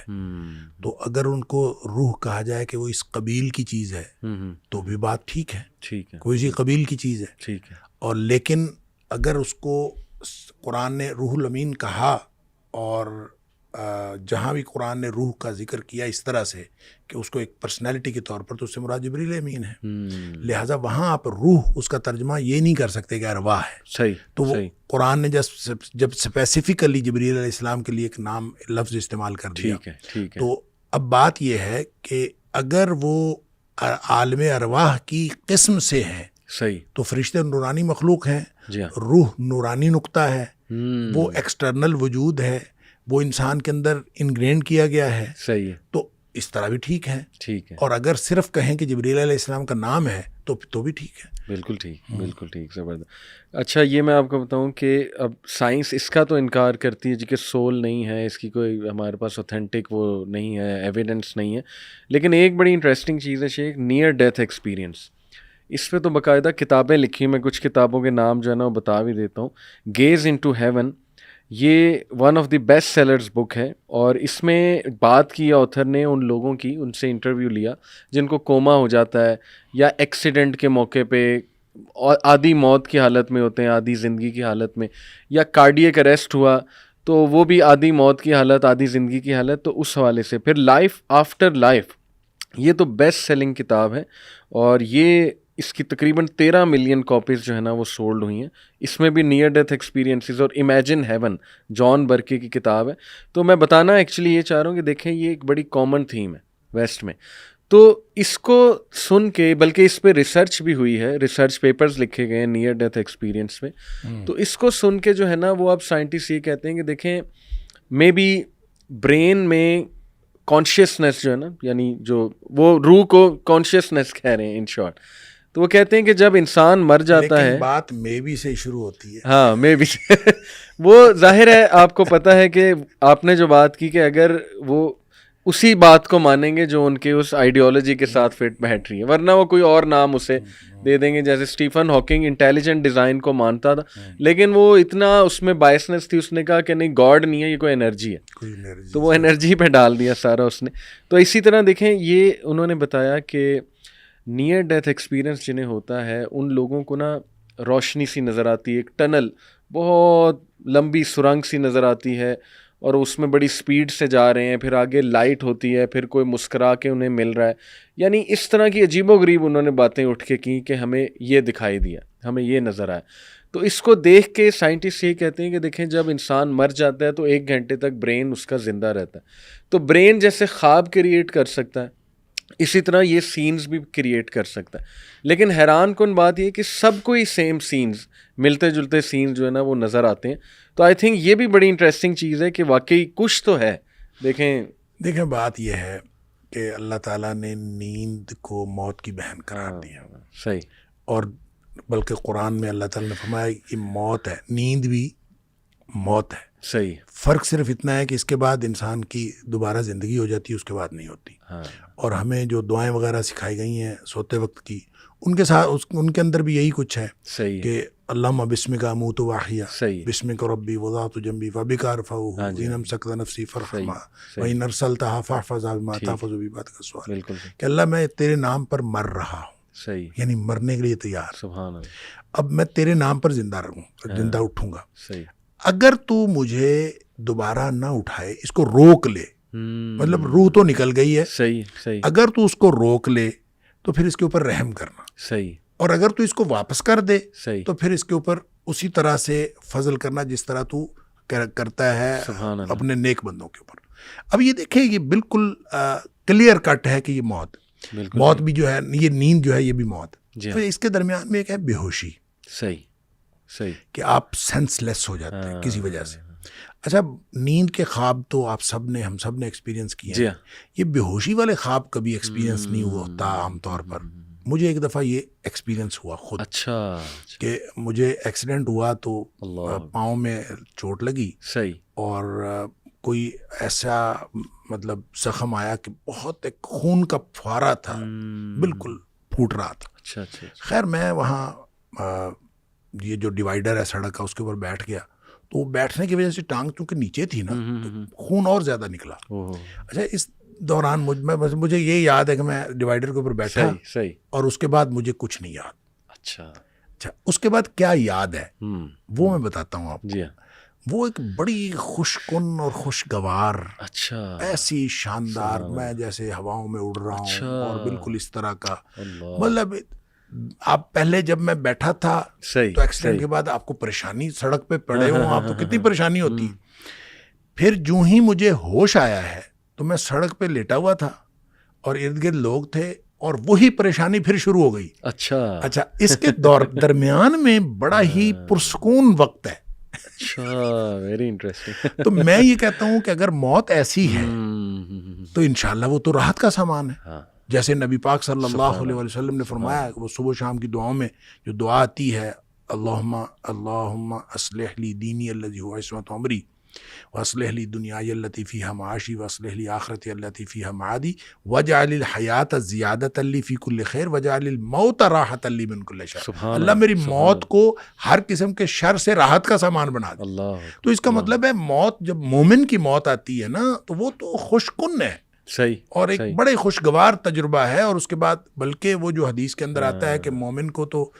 S2: تو اگر ان کو روح کہا جائے کہ وہ اس قبیل کی چیز ہے تو بھی بات ٹھیک ہے, کوئی سی قبیل کی چیز ہے, ٹھیک ہے. اور لیکن اگر اس کو قرآن نے روح الامین کہا, اور جہاں بھی قرآن نے روح کا ذکر کیا اس طرح سے کہ اس کو ایک پرسنالٹی کے طور پر, تو اس سے مراد جبریل امین ہے. لہٰذا وہاں آپ روح اس کا ترجمہ یہ نہیں کر سکتے کہ ارواح ہے.
S1: صحیح.
S2: تو وہ قرآن نے جب اسپیسیفکلی جبریل علیہ السلام کے لیے ایک نام لفظ استعمال کر دیا,
S1: ٹھیک ہے.
S2: تو اب بات یہ ہے کہ اگر وہ عالم ارواح کی قسم سے ہیں,
S1: صحیح, تو
S2: فرشتے نورانی مخلوق ہیں, روح نورانی نقطہ ہے, وہ ایکسٹرنل وجود ہے, وہ انسان کے اندر انگرینڈ کیا گیا ہے.
S1: صحیح ہے.
S2: تو اس طرح بھی ٹھیک ہے.
S1: ٹھیک ہے.
S2: اور اگر صرف کہیں کہ جبریل علیہ السلام کا نام ہے تو بھی ٹھیک ہے.
S1: بالکل ٹھیک, بالکل ٹھیک, زبردست. اچھا, یہ میں آپ کو بتاؤں کہ اب سائنس اس کا تو انکار کرتی ہے جی کہ سول نہیں ہے, اس کی کوئی ہمارے پاس اوتھینٹک وہ نہیں ہے, ایویڈنس نہیں ہے. لیکن ایک بڑی انٹرسٹنگ چیز ہے شیخ, نیئر ڈیتھ ایکسپیرینس. اس پہ تو باقاعدہ کتابیں لکھی, میں کچھ کتابوں کے نام جو ہے نا وہ بتا بھی دیتا ہوں. گیز انٹو ہیون, یہ one of the best sellers book ہے, اور اس میں بات کی آتھر نے ان لوگوں کی, ان سے انٹرویو لیا جن کو کوما ہو جاتا ہے یا ایکسیڈنٹ کے موقع پہ آدھی موت کی حالت میں ہوتے ہیں, آدھی زندگی کی حالت میں, یا کارڈیک اریسٹ ہوا تو وہ بھی آدھی موت کی حالت آدھی زندگی کی حالت. تو اس حوالے سے پھر لائف آفٹر لائف, یہ تو بیسٹ سیلنگ کتاب ہے, اور یہ اس کی تقریباً 13 ملین کاپیز جو ہے نا وہ سولڈ ہوئی ہیں. اس میں بھی نیئر ڈیتھ ایکسپیرینسز اور امیجن ہیون, جان برکے کی کتاب ہے. تو میں بتانا ایکچولی یہ چاہ رہا ہوں کہ دیکھیں یہ ایک بڑی کامن تھیم ہے ویسٹ میں. تو اس کو سن کے, بلکہ اس پہ ریسرچ بھی ہوئی ہے, ریسرچ پیپرز لکھے گئے ہیں نیئر ڈیتھ ایکسپیرینس میں. تو اس کو سن کے جو ہے نا وہ اب سائنٹسٹ یہ کہتے ہیں کہ دیکھیں مے بی برین میں کانشیسنیس جو ہے نا, یعنی جو وہ روح کو کانشیسنیس کہہ رہے ہیں ان شارٹ, تو وہ کہتے ہیں کہ جب انسان مر جاتا ہے,
S2: بات مے بی سے شروع ہوتی ہے.
S1: ہاں مے بی وہ ظاہر ہے آپ کو پتہ ہے کہ آپ نے جو بات کی کہ اگر وہ اسی بات کو مانیں گے جو ان کے اس آئیڈیالوجی کے ساتھ فٹ بیٹھ رہی ہے, ورنہ وہ کوئی اور نام اسے دے دیں گے. جیسے اسٹیفن ہاکنگ انٹیلیجنٹ ڈیزائن کو مانتا تھا, لیکن وہ اتنا اس میں بائسنس تھی, اس نے کہا کہ نہیں گاڈ نہیں ہے, یہ کوئی انرجی ہے, تو وہ انرجی پہ ڈال دیا سارا اس نے. تو اسی طرح دیکھیں یہ انہوں نے بتایا کہ نیئر ڈیتھ ایکسپیرئنس جنہیں ہوتا ہے ان لوگوں کو نا روشنی سی نظر آتی ہے, ایک ٹنل بہت لمبی سرنگ سی نظر آتی ہے اور اس میں بڑی سپیڈ سے جا رہے ہیں, پھر آگے لائٹ ہوتی ہے, پھر کوئی مسکرا کے انہیں مل رہا ہے. یعنی اس طرح کی عجیب و غریب انہوں نے باتیں اٹھ کے کی کہ ہمیں یہ دکھائی دیا, ہمیں یہ نظر آیا. تو اس کو دیکھ کے سائنٹسٹ یہ کہتے ہیں کہ دیکھیں جب انسان مر جاتا ہے تو 1 گھنٹے تک برین اس کا زندہ رہتا ہے, تو برین جیسے خواب کریٹ کر سکتا ہے اسی طرح یہ سینز بھی کریٹ کر سکتا ہے. لیکن حیران کن بات یہ کہ سب کو ہی سیم سینز, ملتے جلتے سینز جو ہے نا وہ نظر آتے ہیں. تو آئی تھنک یہ بھی بڑی انٹرسٹنگ چیز ہے کہ واقعی کچھ تو ہے. دیکھیں
S2: بات یہ ہے کہ اللہ تعالیٰ نے نیند کو موت کی بہن قرار دیا.
S1: صحیح.
S2: اور بلکہ قرآن میں اللہ تعالیٰ نے فرمایا کہ موت ہے, نیند بھی موت ہے.
S1: صحیح.
S2: فرق صرف اتنا ہے کہ اس کے بعد انسان کی دوبارہ زندگی ہو جاتی ہے, اس کے بعد نہیں ہوتی. اور ہمیں جو دعائیں وغیرہ سکھائی گئی ہیں سوتے وقت کی, ان کے ساتھ ان کے اندر بھی یہی کچھ ہے.
S1: صحیح.
S2: کہ اللہم بسمک اموت واحیا, بسمک ربی وضعت جنبی فبک ارفعہ ان امسکت نفسی فرحمہ وان ارسلتہا فاحفظھا بما تحفظ بہ بعدک السؤال. کہ اللہ میں تیرے نام پر مر رہا ہوں.
S1: صحیح.
S2: یعنی مرنے کے لیے تیار.
S1: سبحان اللہ.
S2: اب میں تیرے نام پر زندہ رہوں, زندہ اٹھوں گا.
S1: صحیح.
S2: اگر تو مجھے دوبارہ نہ اٹھائے, اس کو روک لے, مطلب روح تو نکل گئی ہے.
S1: صحیح. صحیح.
S2: اگر تو اس کو روک لے تو پھر اس کے اوپر رحم کرنا.
S1: صحیح.
S2: اور اگر تو اس کو واپس کر دے
S1: صحیح.
S2: تو پھر اس کے اوپر اسی طرح سے فضل کرنا جس طرح تو کرتا ہے اپنے نیک بندوں کے اوپر. اب یہ دیکھیں یہ بالکل کلیئر کٹ ہے کہ یہ موت بھی جو ہے, یہ نیند جو ہے یہ بھی موت. تو اس کے درمیان میں ایک ہے بے ہوشی.
S1: صحیح. صحیح.
S2: کہ آپ سینس لیس ہو جاتے ہیں کسی وجہ سے. اچھا, نیند کے خواب تو آپ سب نے, ہم سب نے ایکسپیرینس کیے ہیں. یہ بے ہوشی والے خواب کبھی ایکسپیرینس نہیں ہوا ہوتا عام طور پر. مجھے ایک دفعہ یہ ایکسپیرینس ہوا خود.
S1: اچھا.
S2: کہ مجھے ایکسیڈنٹ ہوا تو پاؤں میں چوٹ لگی.
S1: صحیح.
S2: اور کوئی ایسا مطلب زخم آیا کہ بہت ایک خون کا فوارہ تھا, بالکل پھوٹ رہا تھا.
S1: اچھا.
S2: خیر میں وہاں یہ جو ڈیوائیڈر ہے سڑک کا اس کے اوپر بیٹھ گیا, تو وہ بیٹھنے کی وجہ سے ٹانگ چونکہ نیچے تھی نا تو خون اور زیادہ نکلا. اچھا, اس دوران مجھے یہ یاد ہے کہ میں ڈیوائیڈر کے اوپر بیٹھا.
S1: صحیح.
S2: اور اس کے بعد مجھے کچھ نہیں یاد.
S1: اچھا.
S2: اس کے بعد کیا یاد ہے وہ میں بتاتا ہوں آپ کو. وہ ایک بڑی خوش کن اور خوشگوار,
S1: اچھا,
S2: ایسی شاندار, میں جیسے ہواؤں میں اڑ رہا ہوں اور بالکل اس طرح کا. مطلب آپ پہلے جب میں بیٹھا تھا تو ایکسیڈنٹ کے بعد آپ کو پریشانی, سڑک پہ پڑے ہوں آپ تو کتنی پریشانی ہوتی. پھر جو ہی مجھے ہوش آیا ہے تو میں سڑک پہ لیٹا ہوا تھا اور ارد گرد لوگ تھے اور وہی پریشانی پھر شروع ہو گئی. اچھا, اس کے درمیان میں بڑا ہی پرسکون وقت ہے.
S1: اچھا, ویری انٹرسٹنگ.
S2: تو میں یہ کہتا ہوں کہ اگر موت ایسی ہے تو انشاءاللہ وہ تو راحت کا سامان ہے. جیسے نبی پاک صلی اللہ علیہ وسلم نے فرمایا کہ وہ صبح شام کی دعاؤں میں جو دعا آتی ہے, اللہم اصلح لی دینی الذی هو عصمت امری واصلح لی دنیای التی فیہا معاشی واصلح لی آخرتی التی فیہا معادی واجعل الحیات زیادۃ لی فی کل خیر واجعل الموت راحۃ لی من کل شر. اللہ میری موت کو ہر قسم کے شر سے راحت کا سامان بنا دے. تو اس کا مطلب ہے موت, جب مومن کی موت آتی ہے نا تو وہ تو خوش کن ہے.
S1: صحیح.
S2: اور ایک بڑے خوشگوار تجربہ ہے. اور اس کے بعد بلکہ وہ جو حدیث کے اندر آتا ہے کہ مومن کو تو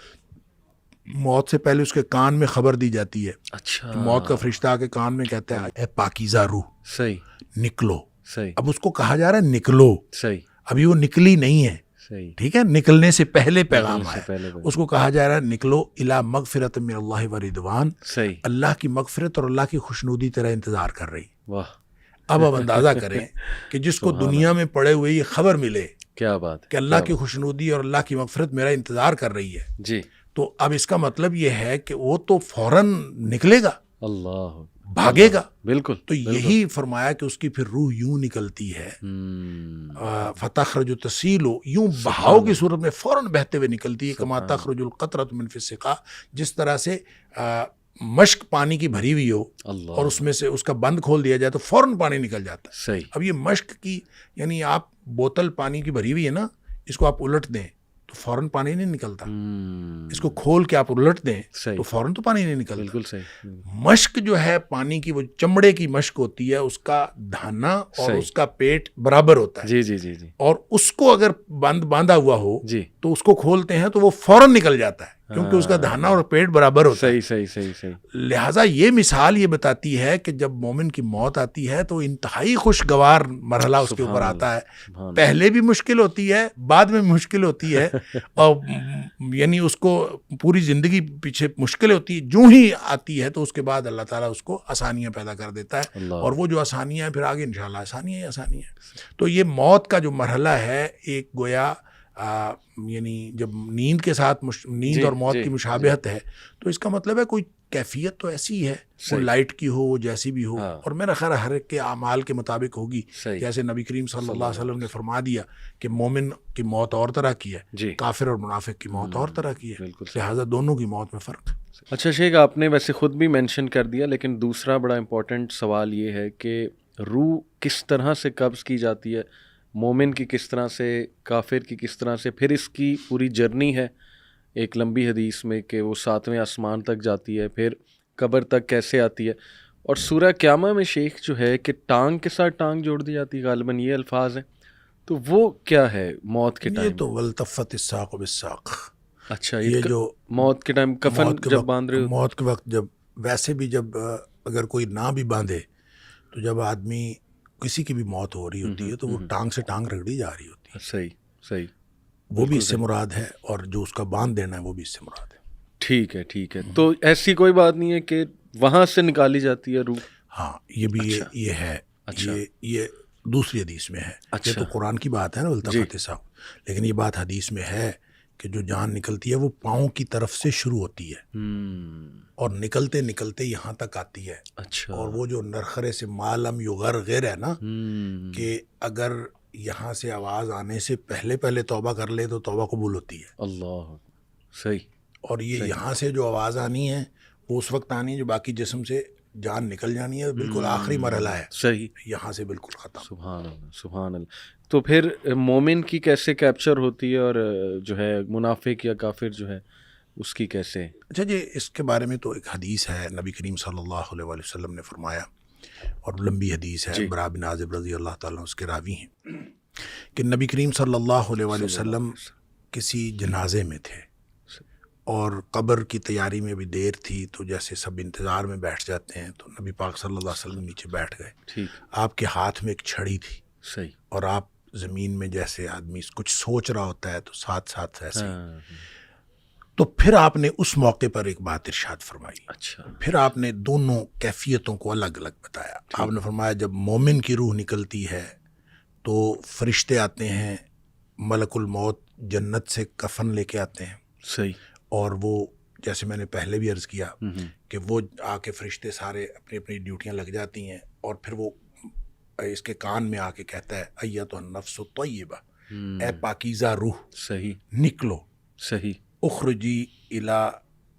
S2: موت سے پہلے اس کے کان میں خبر دی جاتی ہے.
S1: اچھا.
S2: موت کا فرشتہ آ کے کان میں کہتا ہے اے پاکیزہ روح,
S1: صحیح,
S2: نکلو.
S1: صحیح.
S2: اب اس کو کہا جا رہا ہے نکلو.
S1: صحیح.
S2: ابھی وہ نکلی نہیں ہے.
S1: صحیح.
S2: ٹھیک ہے, نکلنے سے پہلے پیغام آیا. اس کو کہا جا رہا ہے نکلو الی مغفرۃ من اللہ و رضوان.
S1: صحیح.
S2: اللہ کی مغفرت اور اللہ کی خوشنودی تیرا انتظار کر رہی.
S1: واہ.
S2: اب آپ اندازہ کریں کہ جس کو دنیا میں پڑے ہوئے یہ خبر ملے,
S1: کیا بات,
S2: کہ اللہ کی خوشنودی اور اللہ کی مغفرت میرا انتظار کر رہی ہے.
S1: جی.
S2: تو اب اس کا مطلب یہ ہے کہ وہ تو فوراً نکلے گا.
S1: اللہ.
S2: بھاگے گا.
S1: بالکل.
S2: تو یہی فرمایا کہ اس کی پھر روح یوں نکلتی ہے فتخرج تسیل، یوں بہاؤ کی صورت میں فوراً بہتے ہوئے نکلتی ہے، کما تخرج القطرۃ من فی السقا، جس طرح سے مشک پانی کی بھری ہوئی ہو اور اس میں سے اس کا بند کھول دیا جائے تو فوراً پانی نکل جاتا ہے.
S1: صحیح.
S2: اب یہ مشک کی یعنی آپ بوتل پانی کی بھری ہوئی ہے نا، اس کو آپ الٹ دیں تو فوراً پانی نہیں نکلتا. اس کو کھول کے آپ الٹ دیں تو فوراً تو پانی نہیں نکلتا.
S1: بالکل صحیح.
S2: مشک جو ہے پانی کی، وہ چمڑے کی مشک ہوتی ہے، اس کا دھانا اور اس کا پیٹ برابر ہوتا ہے.
S1: جی جی جی جی.
S2: اور اس کو اگر باندھا ہوا ہو
S1: جی
S2: تو اس کو کھولتے ہیں تو وہ فوراً نکل جاتا ہے، کیونکہ اس کا دھانا اور پیٹ برابر ہوتا ہے.
S1: صحیح صحیح صحیح صحیح.
S2: لہٰذا یہ مثال یہ بتاتی ہے کہ جب مومن کی موت آتی ہے تو انتہائی خوشگوار مرحلہ اس کے اوپر آتا ہے. پہلے بھی مشکل ہوتی ہے، بعد میں مشکل ہوتی ہے، اور یعنی اس کو پوری زندگی پیچھے مشکل ہوتی ہے. جو ہی آتی ہے تو اس کے بعد اللہ تعالیٰ اس کو آسانیاں پیدا کر دیتا ہے، اور وہ جو آسانیاں ہیں پھر آگے انشاءاللہ آسانیاں ہی آسانیاں ہیں. تو یہ موت کا جو مرحلہ ہے ایک گویا یعنی جب نیند کے ساتھ نیند اور موت کی مشابہت ہے تو اس کا مطلب ہے کوئی کیفیت تو ایسی ہے، وہ لائٹ کی ہو، وہ جیسی بھی ہو، اور میرا خیال ہر ایک کے اعمال کے مطابق ہوگی. جیسے نبی کریم صلی اللہ علیہ وسلم نے فرما دیا کہ مومن کی موت اور طرح کی ہے، کافر اور منافق کی موت اور طرح کی ہے، لہٰذا دونوں کی موت میں فرق.
S1: اچھا شیخ، آپ نے ویسے خود بھی مینشن کر دیا، لیکن دوسرا بڑا امپورٹنٹ سوال یہ ہے کہ روح کس طرح سے قبض کی جاتی ہے، مومن کی کس طرح سے، کافر کی کس طرح سے، پھر اس کی پوری جرنی ہے ایک لمبی حدیث میں کہ وہ 7ویں آسمان تک جاتی ہے، پھر قبر تک کیسے آتی ہے، اور سورہ قیامہ میں شیخ جو ہے کہ ٹانگ کے ساتھ ٹانگ جوڑ دی جاتی ہے، غالباً یہ الفاظ ہیں، تو وہ کیا ہے موت کے ٹائم؟
S2: یہ تو والتفت الساق بالساق.
S1: اچھا،
S2: یہ جو
S1: موت کے ٹائم کفن جب باندھ رہے ہو،
S2: موت کے وقت جب ویسے بھی جب اگر کوئی نہ بھی باندھے تو جب آدمی کسی کی بھی موت ہو رہی ہوتی ہے تو وہ ٹانگ سے ٹانگ رگڑی جا رہی ہوتی ہے.
S1: صحیح صحیح.
S2: وہ بھی اس سے مراد ہے، اور جو اس کا باندھ دینا ہے وہ بھی اس سے مراد ہے.
S1: ٹھیک ہے ٹھیک ہے. تو ایسی کوئی بات نہیں ہے کہ وہاں سے نکالی جاتی ہے روح؟
S2: ہاں یہ بھی یہ ہے. یہ دوسری حدیث میں ہے. یہ تو قرآن کی بات ہے نا والتفت الساق، لیکن یہ بات حدیث میں ہے کہ جو جان نکلتی ہے وہ پاؤں کی طرف سے شروع ہوتی ہے اور نکلتے نکلتے یہاں تک آتی ہے.
S1: اچھا.
S2: اور وہ جو نرخرے سے معلم یغرغر ہے نا، کہ اگر یہاں سے آواز آنے سے پہلے توبہ کر لے تو توبہ قبول ہوتی ہے.
S1: اللہ. صحیح.
S2: اور یہ یہاں سے جو آواز آنی ہے وہ اس وقت آنی ہے جو باقی جسم سے جان نکل جانی ہے، بالکل آخری مرحلہ ہے.
S1: صحیح.
S2: یہاں سے بالکل ختم.
S1: سبحان اللہ سبحان اللہ. تو پھر مومن کی کیسے کیپچر ہوتی ہے، اور جو ہے منافق یا کافر جو ہے اس کی کیسے؟
S2: اچھا جی، اس کے بارے میں تو ایک حدیث ہے، نبی کریم صلی اللہ علیہ وسلم نے فرمایا، اور لمبی حدیث ہے، برا بن عازب رضی اللہ تعالیٰ اس کے راوی ہیں، کہ نبی کریم صلی اللہ علیہ وسلم کسی جنازے میں تھے اور قبر کی تیاری میں بھی دیر تھی، تو جیسے سب انتظار میں بیٹھ جاتے ہیں تو نبی پاک صلی اللہ علیہ وسلم نیچے بیٹھ گئے. آپ کے ہاتھ میں ایک چھڑی تھی.
S1: صحیح.
S2: اور آپ زمین میں جیسے آدمی کچھ سوچ رہا ہوتا ہے تو ساتھ ساتھ ایسے. تو پھر آپ نے اس موقع پر ایک بات ارشاد فرمائی.
S1: اچھا.
S2: پھر آپ نے دونوں کیفیتوں کو الگ الگ بتایا. آپ نے فرمایا جب مومن کی روح نکلتی ہے تو فرشتے آتے ہیں، ملک الموت جنت سے کفن لے کے آتے ہیں.
S1: صحیح.
S2: اور وہ جیسے میں نے پہلے بھی عرض کیا کہ وہ آ کے فرشتے سارے اپنی اپنی ڈیوٹیاں لگ جاتی ہیں، اور پھر وہ اس کے کان میں آ کے کہتا ہے ایتھا النفس الطیبہ، اے پاکیزہ روح، صحیح نکلو، صحیح اخرجی الی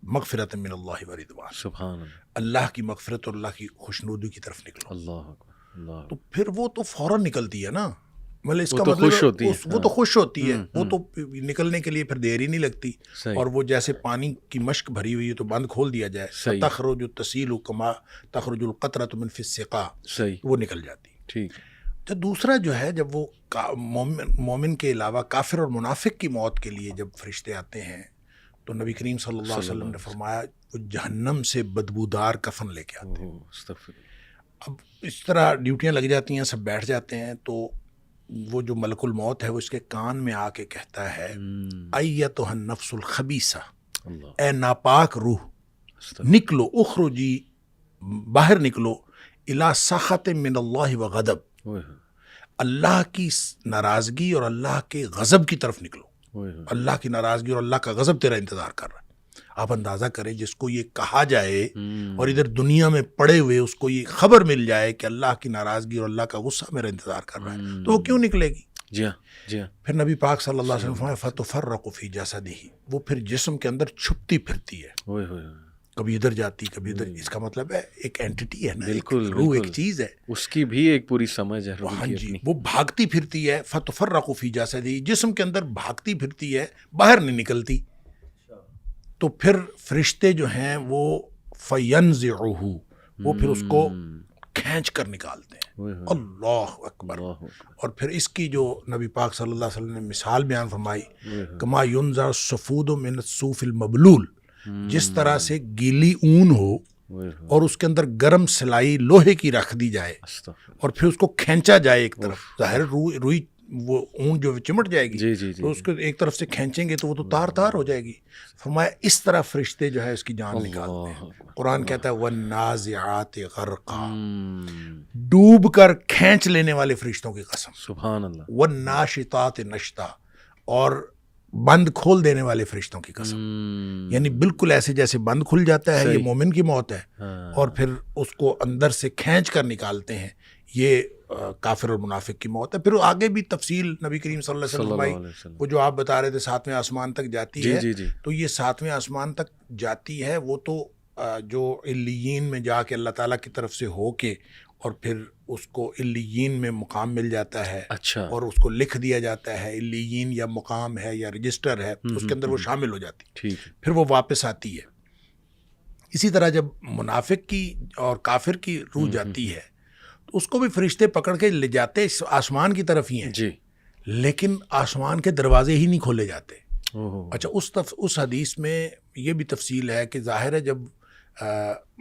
S2: مغفرۃ من اللہ ورضوان، سبحان اللہ، اللہ کی مغفرت اور اللہ کی خوشنودی کی طرف نکلو. اللہ اللہ. تو پھر وہ تو فوراً نکلتی ہے نا، مطلب اس کا مطلب وہ تو خوش ہوتی ہے، وہ تو نکلنے کے لیے پھر دیر ہی نہیں لگتی. اور وہ جیسے پانی کی مشک بھری ہوئی ہے تو بند کھول دیا جائے، تخرج تسیل کما تخرج القطرۃ من فی السقا، وہ نکل جاتی. ٹھیک. تو دوسرا جو ہے، جب وہ مومن کے علاوہ کافر اور منافق کی موت کے لیے جب فرشتے آتے ہیں تو نبی کریم صلی اللہ علیہ وسلم نے فرمایا وہ جہنم سے بدبودار کفن لے کے آتے ہیں. اب اس طرح ڈیوٹیاں لگ جاتی ہیں، سب بیٹھ جاتے ہیں، تو وہ جو ملک الموت ہے وہ اس کے کان میں آ کے کہتا ہے ایتھا النفس الخبیثہ، اے ناپاک روح، نکلو، اخرجی، باہر نکلو، الی سخط من اللہ و غضب، اللہ کی ناراضگی اور اللہ کے غضب کی طرف نکلو. اللہ کی ناراضگی اور اللہ کا غضب تیرا انتظار کر رہا ہے. آپ اندازہ کریں جس کو یہ کہا جائے اور ادھر دنیا میں پڑے ہوئے اس کو یہ خبر مل جائے کہ اللہ کی ناراضگی اور اللہ کا غصہ میرا انتظار کر رہا ہے، تو وہ کیوں نکلے گی؟
S1: جی ہاں جی ہاں.
S2: پھر نبی پاک صلی اللہ علیہ وسلم فرمایا فتفرق فی جسدہ، وہ پھر جسم کے اندر چھپتی پھرتی ہے،
S1: اوئے ہوئے،
S2: کبھی ادھر جاتی کبھی ادھر. اس کا مطلب ہے ایک اینٹی ہے نا،
S1: بالکل
S2: روح ایک چیز ہے،
S1: اس کی بھی ایک پوری سمجھ ہے روح
S2: ہاں
S1: کی
S2: جی،
S1: اپنی.
S2: وہ بھاگتی پھرتی ہے. فتفرق فی جسدہ، جسم کے اندر بھاگتی پھرتی ہے، باہر نہیں نکلتی. تو پھر فرشتے جو ہیں وہ فینزعہ، وہ پھر اس کو کھینچ کر نکالتے ہیں. اللہ اکبر. اور پھر اس کی جو نبی پاک صلی اللہ علیہ وسلم نے مثال بیان فرمائی، کما ینزع الصفود من الصوف المبلول، جس طرح سے گیلی اون ہو اور اس کے اندر گرم سلائی لوہے کی رکھ دی جائے اور پھر اس کو کھینچا جائے ایک طرف، ظاہر روئی وہ اون جو چمٹ جائے گی، تو اس کو ایک طرف سے کھینچیں گے تو وہ تو تار تار ہو جائے گی. فرمایا اس طرح فرشتے جو ہے اس کی جان نکالتے ہیں. قرآن کہتا ہے وَالنَّازِعَاتِ غَرْقًا، ڈوب کر کھینچ لینے والے فرشتوں کی قسم.
S1: سبحان اللہ.
S2: وَالنَّاشِطَاتِ نَشْطًا، اور بند کھول دینے والے فرشتوں کی قسم. یعنی بالکل ایسے جیسے بند کھل جاتا ہے، یہ مومن کی موت ہے، اور پھر اس کو اندر سے کھینچ کر نکالتے ہیں، یہ کافر اور منافق کی موت ہے. پھر آگے بھی تفصیل نبی کریم صلی اللہ علیہ وسلم بھائی، وہ جو آپ بتا رہے تھے 7ویں آسمان تک جاتی ہے، تو یہ 7ویں آسمان تک جاتی ہے، وہ تو جو علیین میں جا کے اللہ تعالیٰ کی طرف سے ہو کے اور پھر اس کو علیین میں مقام مل جاتا ہے، اور اس کو لکھ دیا جاتا ہے علیین یا مقام ہے یا رجسٹر ہے، اس کے اندر وہ شامل ہو جاتی، پھر وہ واپس آتی ہے. اسی طرح جب منافق کی اور کافر کی روح جاتی ہے تو اس کو بھی فرشتے پکڑ کے لے جاتے آسمان کی طرف ہی ہیں جی، لیکن آسمان کے دروازے ہی نہیں کھولے جاتے. اچھا، اس حدیث میں یہ بھی تفصیل ہے کہ ظاہر ہے جب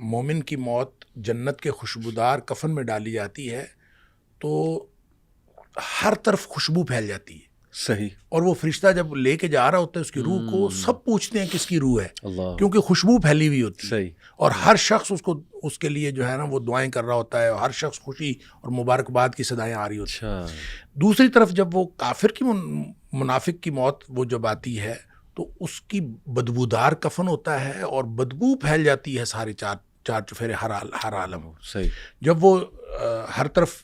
S2: مومن کی موت جنت کے خوشبودار کفن میں ڈالی جاتی ہے تو ہر طرف خوشبو پھیل جاتی ہے.
S1: صحیح.
S2: اور وہ فرشتہ جب لے کے جا رہا ہوتا ہے اس کی روح کو، سب پوچھتے ہیں کس کی روح ہے، کیونکہ خوشبو پھیلی ہوئی ہوتی ہے. صحیح. اور ہر شخص اس کے لیے جو ہے نا وہ دعائیں کر رہا ہوتا ہے، اور ہر شخص خوشی اور مبارکباد کی صدائیں آ رہی ہوتی ہیں. دوسری طرف جب وہ کافر کی منافق کی موت وہ جب آتی ہے تو اس کی بدبودار کفن ہوتا ہے اور بدبو پھیل جاتی ہے سارے چار چفیرے ہر عالم.
S1: صحیح.
S2: جب وہ ہر طرف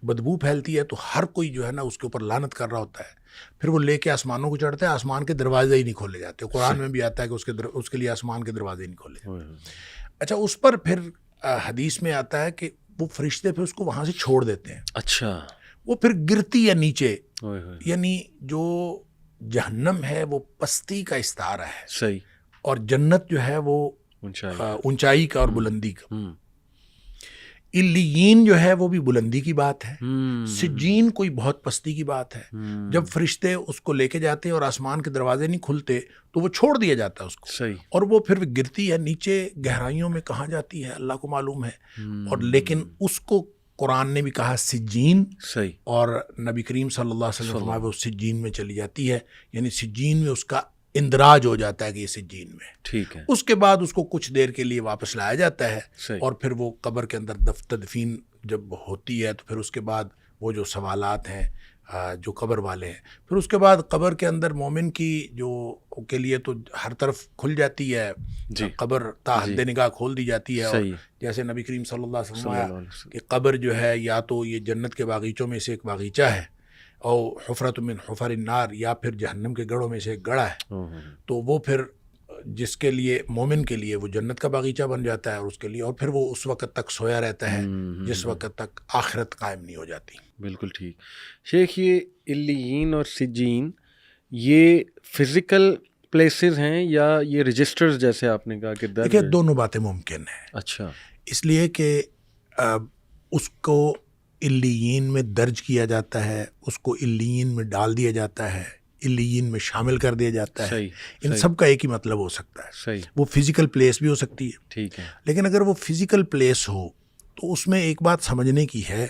S2: بدبو پھیلتی ہے تو ہر کوئی جو ہے نا اس کے اوپر لعنت کر رہا ہوتا ہے. پھر وہ لے کے آسمانوں کو چڑھتا ہے، آسمان کے دروازے ہی نہیں کھولے جاتے. قرآن میں بھی آتا ہے کہ اس کے لیے آسمان کے دروازے ہی نہیں کھولے جاتے. اچھا، اس پر پھر حدیث میں آتا ہے کہ وہ فرشتے پھر اس کو وہاں سے چھوڑ دیتے ہیں. اچھا. وہ پھر گرتی ہے نیچے، یعنی جو جہنم ہے وہ پستی کا استعارہ ہے. صحیح. اور جنت جو ہے وہ اونچائی کا اور بلندی کا. علیین جو ہے وہ بھی بلندی کی بات ہے، سجین کوئی بہت پستی کی بات ہے. جب فرشتے اس کو لے کے جاتے ہیں اور آسمان کے دروازے نہیں کھلتے تو وہ چھوڑ دیا جاتا ہے اس کو. صحیح. اور وہ پھر گرتی ہے نیچے گہرائیوں میں، کہاں جاتی ہے اللہ کو معلوم ہے. اور لیکن اس کو قرآن نے بھی کہا سجین. صحیح. اور نبی کریم صلی اللہ علیہ وسلم فرمایا وہ سجین میں چلی جاتی ہے، یعنی سجین میں اس کا اندراج ہو جاتا ہے کہ یہ سجین میں. ٹھیک ہے. اس کے بعد اس کو کچھ دیر کے لیے واپس لایا جاتا ہے، اور پھر وہ قبر کے اندر تدفین جب ہوتی ہے تو پھر اس کے بعد وہ جو سوالات ہیں جو قبر والے ہیں، پھر اس کے بعد قبر کے اندر مومن کی جو کے لیے تو ہر طرف کھل جاتی ہے قبر، تا حد نگاہ کھول دی جاتی ہے. اور جیسے نبی کریم صلی اللہ علیہ وسلم فرمایا کہ قبر جو ہے یا تو یہ جنت کے باغیچوں میں سے ایک باغیچہ ہے، اور حفرت من حفر النار، یا پھر جہنم کے گڑھوں میں سے ایک گڑھا ہے. تو وہ پھر جس کے لیے مومن کے لیے وہ جنت کا باغیچہ بن جاتا ہے، اور اس کے لیے اور پھر وہ اس وقت تک سویا رہتا ہے جس وقت تک آخرت قائم نہیں ہو جاتی. بالکل
S1: ٹھیک. شیخ، یہ علیین اور سجین یہ فزیکل پلیسز ہیں یا یہ رجسٹرز جیسے آپ نے کہا کہ
S2: دیکھیں دونوں باتیں ممکن ہیں.
S1: اچھا.
S2: اس لیے کہ اس کو علیین میں درج کیا جاتا ہے، اس کو علیین میں ڈال دیا جاتا ہے، علیین میں شامل کر دیا جاتا ہے. ان سب کا ایک ہی مطلب ہو سکتا ہے. صحیح. وہ فزیکل پلیس بھی ہو سکتی ہے. ٹھیک ہے. لیکن اگر وہ فزیکل پلیس ہو تو اس میں ایک بات سمجھنے کی ہے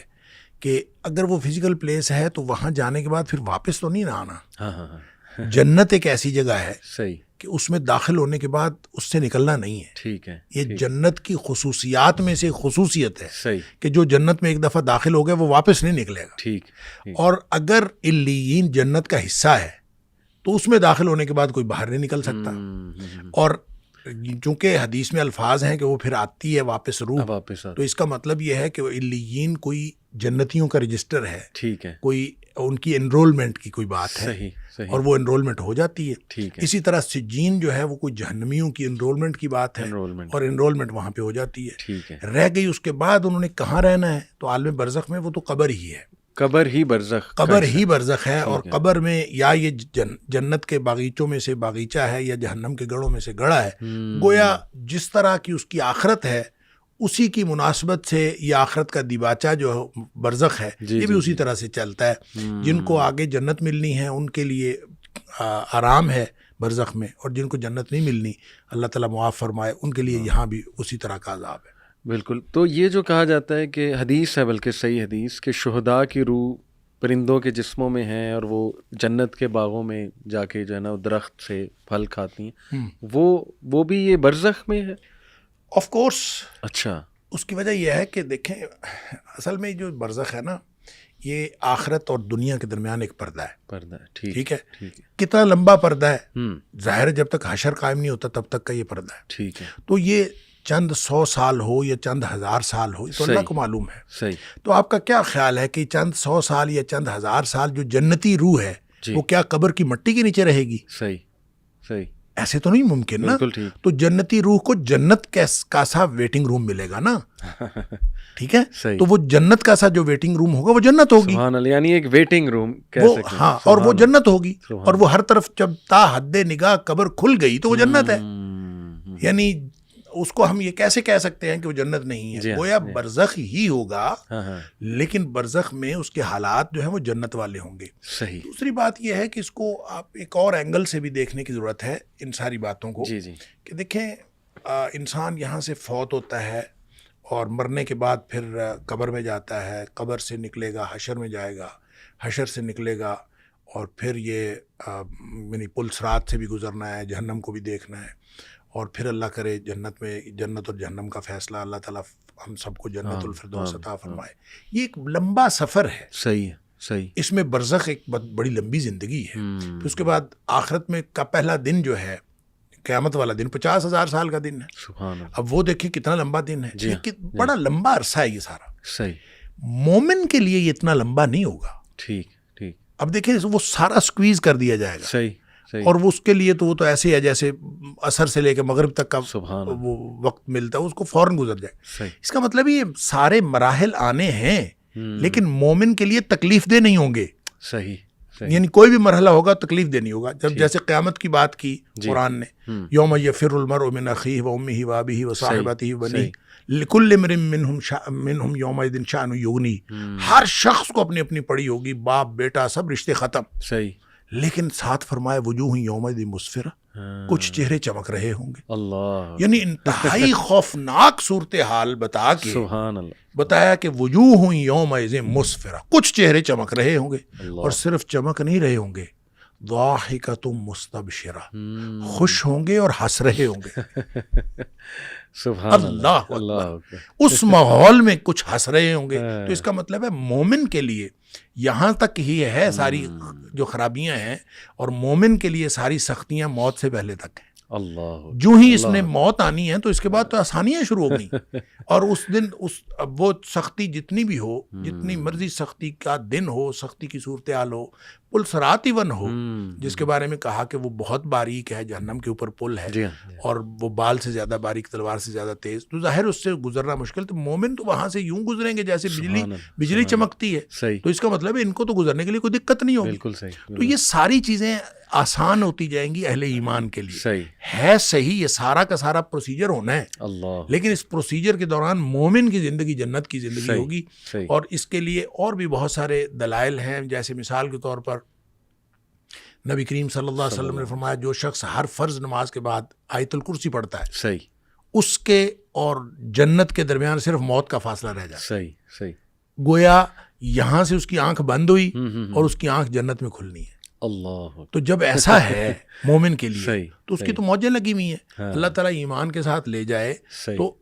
S2: کہ اگر وہ فزیکل پلیس ہے تو وہاں جانے کے بعد پھر واپس تو نہیں نہ آنا. جنت ایک ایسی جگہ ہے صحیح کہ اس میں داخل ہونے کے بعد اس سے نکلنا نہیں ہے. ٹھیک ہے. یہ جنت کی خصوصیات میں سے خصوصیت ہے صحیح کہ جو جنت میں ایک دفعہ داخل ہو گیا وہ واپس نہیں نکلے گا. ٹھیک. اور اگر علیین جنت کا حصہ ہے تو اس میں داخل ہونے کے بعد کوئی باہر نہیں نکل سکتا. اور چونکہ حدیث میں الفاظ ہیں کہ وہ پھر آتی ہے واپس روح،
S1: واپس
S2: تو اس کا مطلب یہ ہے کہ وہ علیین کوئی جنتیوں کا رجسٹر ہے،
S1: ٹھیک ہے،
S2: کوئی ان کی انرولمنٹ کی کوئی بات ہے،
S1: صحیح،
S2: اور وہ انرولمنٹ ہو جاتی ہے،
S1: ٹھیک ہے،
S2: اسی طرح سجین جو ہے وہ کوئی جہنمیوں کی انرولمنٹ کی بات ہے، اور انرولمنٹ وہاں پہ ہو جاتی ہے،
S1: ٹھیک ہے،
S2: رہ گئی اس کے بعد انہوں نے کہاں رہنا ہے، تو عالم برزخ میں وہ تو قبر ہی ہے،
S1: قبر ہی برزخ،
S2: قبر ہی برزخ ہے، اور قبر میں یا یہ جنت کے باغیچوں میں سے باغیچہ ہے یا جہنم کے گڑھوں میں سے گڑھا ہے، گویا جس طرح کی اس کی آخرت ہے اسی کی مناسبت سے یہ آخرت کا دیباچہ جو برزخ ہے یہ بھی اسی طرح سے چلتا ہے، جن کو آگے جنت ملنی ہے ان کے لیے آرام ہے برزخ میں، اور جن کو جنت نہیں ملنی اللہ تعالیٰ معاف فرمائے ان کے لیے یہاں بھی اسی طرح کا عذاب ہے۔
S1: بالکل، تو یہ جو کہا جاتا ہے کہ حدیث ہے، بلکہ صحیح حدیث، کہ شہداء کی روح پرندوں کے جسموں میں ہیں اور وہ جنت کے باغوں میں جا کے جو ہے نا درخت سے پھل کھاتی ہیں، وہ بھی یہ برزخ میں ہے؟
S2: Of course.
S1: اچھا،
S2: اس کی وجہ یہ ہے کہ دیکھیں اصل میں جو برزخ ہے نا یہ آخرت اور دنیا کے درمیان ایک پردہ ہے، ٹھیک ہے، کتنا لمبا پردہ ہے، ظاہر ہے جب تک حشر قائم نہیں ہوتا تب تک کا یہ پردہ ہے،
S1: ٹھیک ہے،
S2: تو یہ چند 100 سال ہو یا چند 1000 سال ہو تو اللہ کو معلوم ہے،
S1: صحیح،
S2: تو آپ کا کیا خیال ہے کہ چند 100 سال یا چند 1000 سال جو جنتی روح ہے وہ کیا قبر کی مٹی کے نیچے رہے گی؟
S1: صحیح،
S2: ایسے تو نہیں ممکن نا، تو جنتی روح کو جنت کا سا ویٹنگ روم ملے گا نا، ٹھیک ہے، تو وہ جنت کا سا جو ویٹنگ روم ہوگا وہ جنت ہوگی،
S1: سبحان اللہ، یعنی ایک ویٹنگ روم کہہ سکتے ہیں،
S2: ہاں، اور وہ جنت ہوگی، اور وہ ہر طرف جب تا حد نگاہ قبر کھل گئی تو وہ جنت ہے، یعنی اس کو ہم یہ کیسے کہہ سکتے ہیں کہ وہ جنت نہیں ہے؟ گویا برزخ ہی ہوگا، لیکن برزخ میں اس کے حالات جو ہیں وہ جنت والے ہوں گے۔
S1: صحیح۔
S2: دوسری بات یہ ہے کہ اس کو آپ ایک اور اینگل سے بھی دیکھنے کی ضرورت ہے ان ساری باتوں کو، کہ دیکھیں انسان یہاں سے فوت ہوتا ہے اور مرنے کے بعد پھر قبر میں جاتا ہے، قبر سے نکلے گا حشر میں جائے گا، حشر سے نکلے گا اور پھر یہ یعنی پل صراط سے بھی گزرنا ہے، جہنم کو بھی دیکھنا ہے، اور پھر اللہ کرے جنت میں، جنت اور جہنم کا فیصلہ، اللہ تعالیٰ ہم سب کو جنت الفردوس عطا فرمائے۔ یہ ایک لمبا سفر ہے،
S1: صحیح ہے، صحیح،
S2: اس میں برزخ ایک بڑی لمبی زندگی ہے، پھر اس کے بعد آخرت میں کا پہلا دن جو ہے قیامت والا دن 50,000 سال کا دن ہے،
S1: سبحان اللہ،
S2: اب وہ دیکھیں کتنا لمبا دن ہے، بڑا لمبا عرصہ ہے یہ سارا،
S1: صحیح،
S2: مومن کے لیے یہ اتنا لمبا نہیں ہوگا،
S1: ٹھیک،
S2: اب دیکھیں وہ سارا سکویز کر دیا جائے گا،
S1: صحیح،
S2: اور وہ اس کے لیے تو وہ تو ایسے ہے جیسے عصر سے لے کے مغرب تک کا وہ وقت ملتا ہے، اس کو فوراً گزر جائے، اس کا مطلب یہ سارے مراحل آنے ہیں لیکن مومن کے لیے تکلیف دہ نہیں ہوں گے،
S1: صحیح،
S2: یعنی کوئی بھی مرحلہ ہوگا تکلیف دہ نہیں ہوگا، جب جیسے قیامت کی بات کی قرآن نے، یوم یفر المرء من اخیہ وامہ وابیہ وصاحبتہ وبنیہ لکل امرئ منہم یومئذ شأن یغنی، ہر شخص کو اپنی اپنی پڑی ہوگی، باپ بیٹا سب رشتے ختم،
S1: صحیح،
S2: لیکن ساتھ فرمائے وجوہ یومئذ مسفرہ، کچھ چہرے چمک رہے ہوں گے،
S1: اللہ،
S2: یعنی انتہائی خوفناک صورتحال بتا کے
S1: سبحان اللہ،
S2: بتایا کہ وجوہ یومئذ مسفرہ، کچھ چہرے چمک رہے ہوں گے، اور صرف چمک نہیں رہے ہوں گے، ضاحکۃ مستبشرہ، خوش ہوں گے اور ہنس رہے ہوں گے،
S1: سبحان
S2: اللہ اکبر، اس ماحول میں کچھ ہنس رہے ہوں گے، تو اس کا مطلب ہے مومن کے لیے یہاں تک ہی ہے ساری جو خرابیاں ہیں، اور مومن کے لیے ساری سختیاں موت سے پہلے تک ہیں،
S1: اللہ،
S2: جو ہی اس نے موت آنی ہے تو اس کے بعد تو آسانیاں شروع ہو گئی، اور اس دن اب وہ سختی جتنی بھی ہو، جتنی مرضی سختی کا دن ہو، سختی کی صورتحال ہو، پل صراط ایون ہو، جس کے بارے میں کہا کہ وہ بہت باریک ہے، جہنم کے اوپر پل ہے، اور وہ بال سے زیادہ باریک، تلوار سے زیادہ تیز، تو ظاہر اس سے گزرنا مشکل، تو مومن تو وہاں سے یوں گزریں گے جیسے بجلی چمکتی ہے، تو اس کا مطلب ہے ان کو تو گزرنے کے لیے کوئی دقت نہیں ہوگی،
S1: بالکل صحیح،
S2: تو یہ ساری چیزیں آسان ہوتی جائیں گی اہل ایمان کے لیے، ہے صحیح، یہ سارا کا سارا پروسیجر ہونا ہے، اللہ، لیکن اس پروسیجر کے دوران مومن کی زندگی جنت کی زندگی ہوگی، اور اس کے لیے اور بھی بہت سارے دلائل ہیں، جیسے مثال کے طور پر نبی کریم صلی اللہ علیہ وسلم نے فرمایا جو شخص ہر فرض نماز کے بعد آیت الکرسی پڑھتا ہے، صحیح، اس کے اور جنت کے درمیان صرف موت کا فاصلہ رہ جاتا ہے، صحیح، صحیح، گویا یہاں سے اس کی آنکھ بند ہوئی اور اس کی آنکھ جنت میں کھلنی ہے، اللہ، تو جب ایسا ہے مومن کے لیے تو اس کی تو موجیں لگی ہوئی ہیں، اللہ تعالیٰ ایمان کے ساتھ لے جائے تو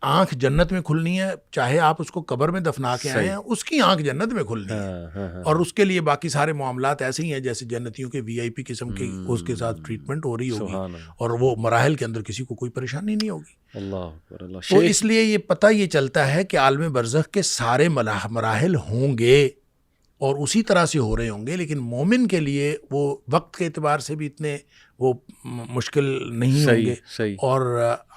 S2: آنکھ جنت میں کھلنی ہے، چاہے آپ اس کو قبر میں دفنا کے آئے ہیں، اس کی آنکھ جنت میں کھلنی ہے، اور اس کے لیے باقی سارے معاملات ایسے ہی ہیں جیسے جنتیوں کے VIP قسم کی اس کے ساتھ ٹریٹمنٹ ہو رہی ہوگی، اور وہ مراحل کے اندر کسی کو کوئی پریشانی نہیں ہوگی۔
S1: اللہ
S2: تو اس لیے یہ پتہ یہ چلتا ہے کہ عالم برزخ کے سارے مراحل ہوں گے اور اسی طرح سے ہو رہے ہوں گے، لیکن مومن کے لیے وہ وقت کے اعتبار سے بھی اتنے وہ مشکل نہیں ہوں گے، اور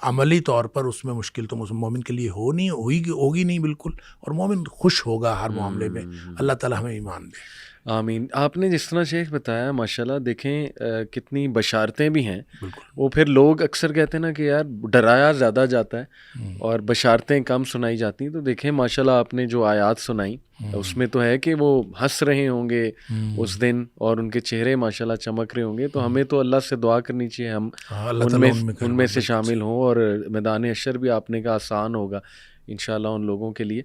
S2: عملی طور پر اس میں مشکل تو مومن کے لیے ہوگی نہیں بالکل، اور مومن خوش ہوگا ہر معاملے میں۔ اللہ تعالی ہمیں ایمان دے،
S1: آمین۔ آپ نے جس طرح شیخ بتایا ماشاءاللہ، دیکھیں کتنی بشارتیں بھی ہیں، وہ پھر لوگ اکثر کہتے ہیں نا کہ یار ڈرایا زیادہ جاتا ہے اور بشارتیں کم سنائی جاتی ہیں، تو دیکھیں ماشاءاللہ آپ نے جو آیات سنائی اس میں تو ہے کہ وہ ہنس رہے ہوں گے اس دن اور ان کے چہرے ماشاءاللہ چمک رہے ہوں گے، تو ہمیں تو اللہ سے دعا کرنی چاہیے ہم ان میں سے شامل ہوں، اور میدان حشر بھی آپ نے کہا آسان ہوگا انشاءاللہ ان لوگوں کے لیے۔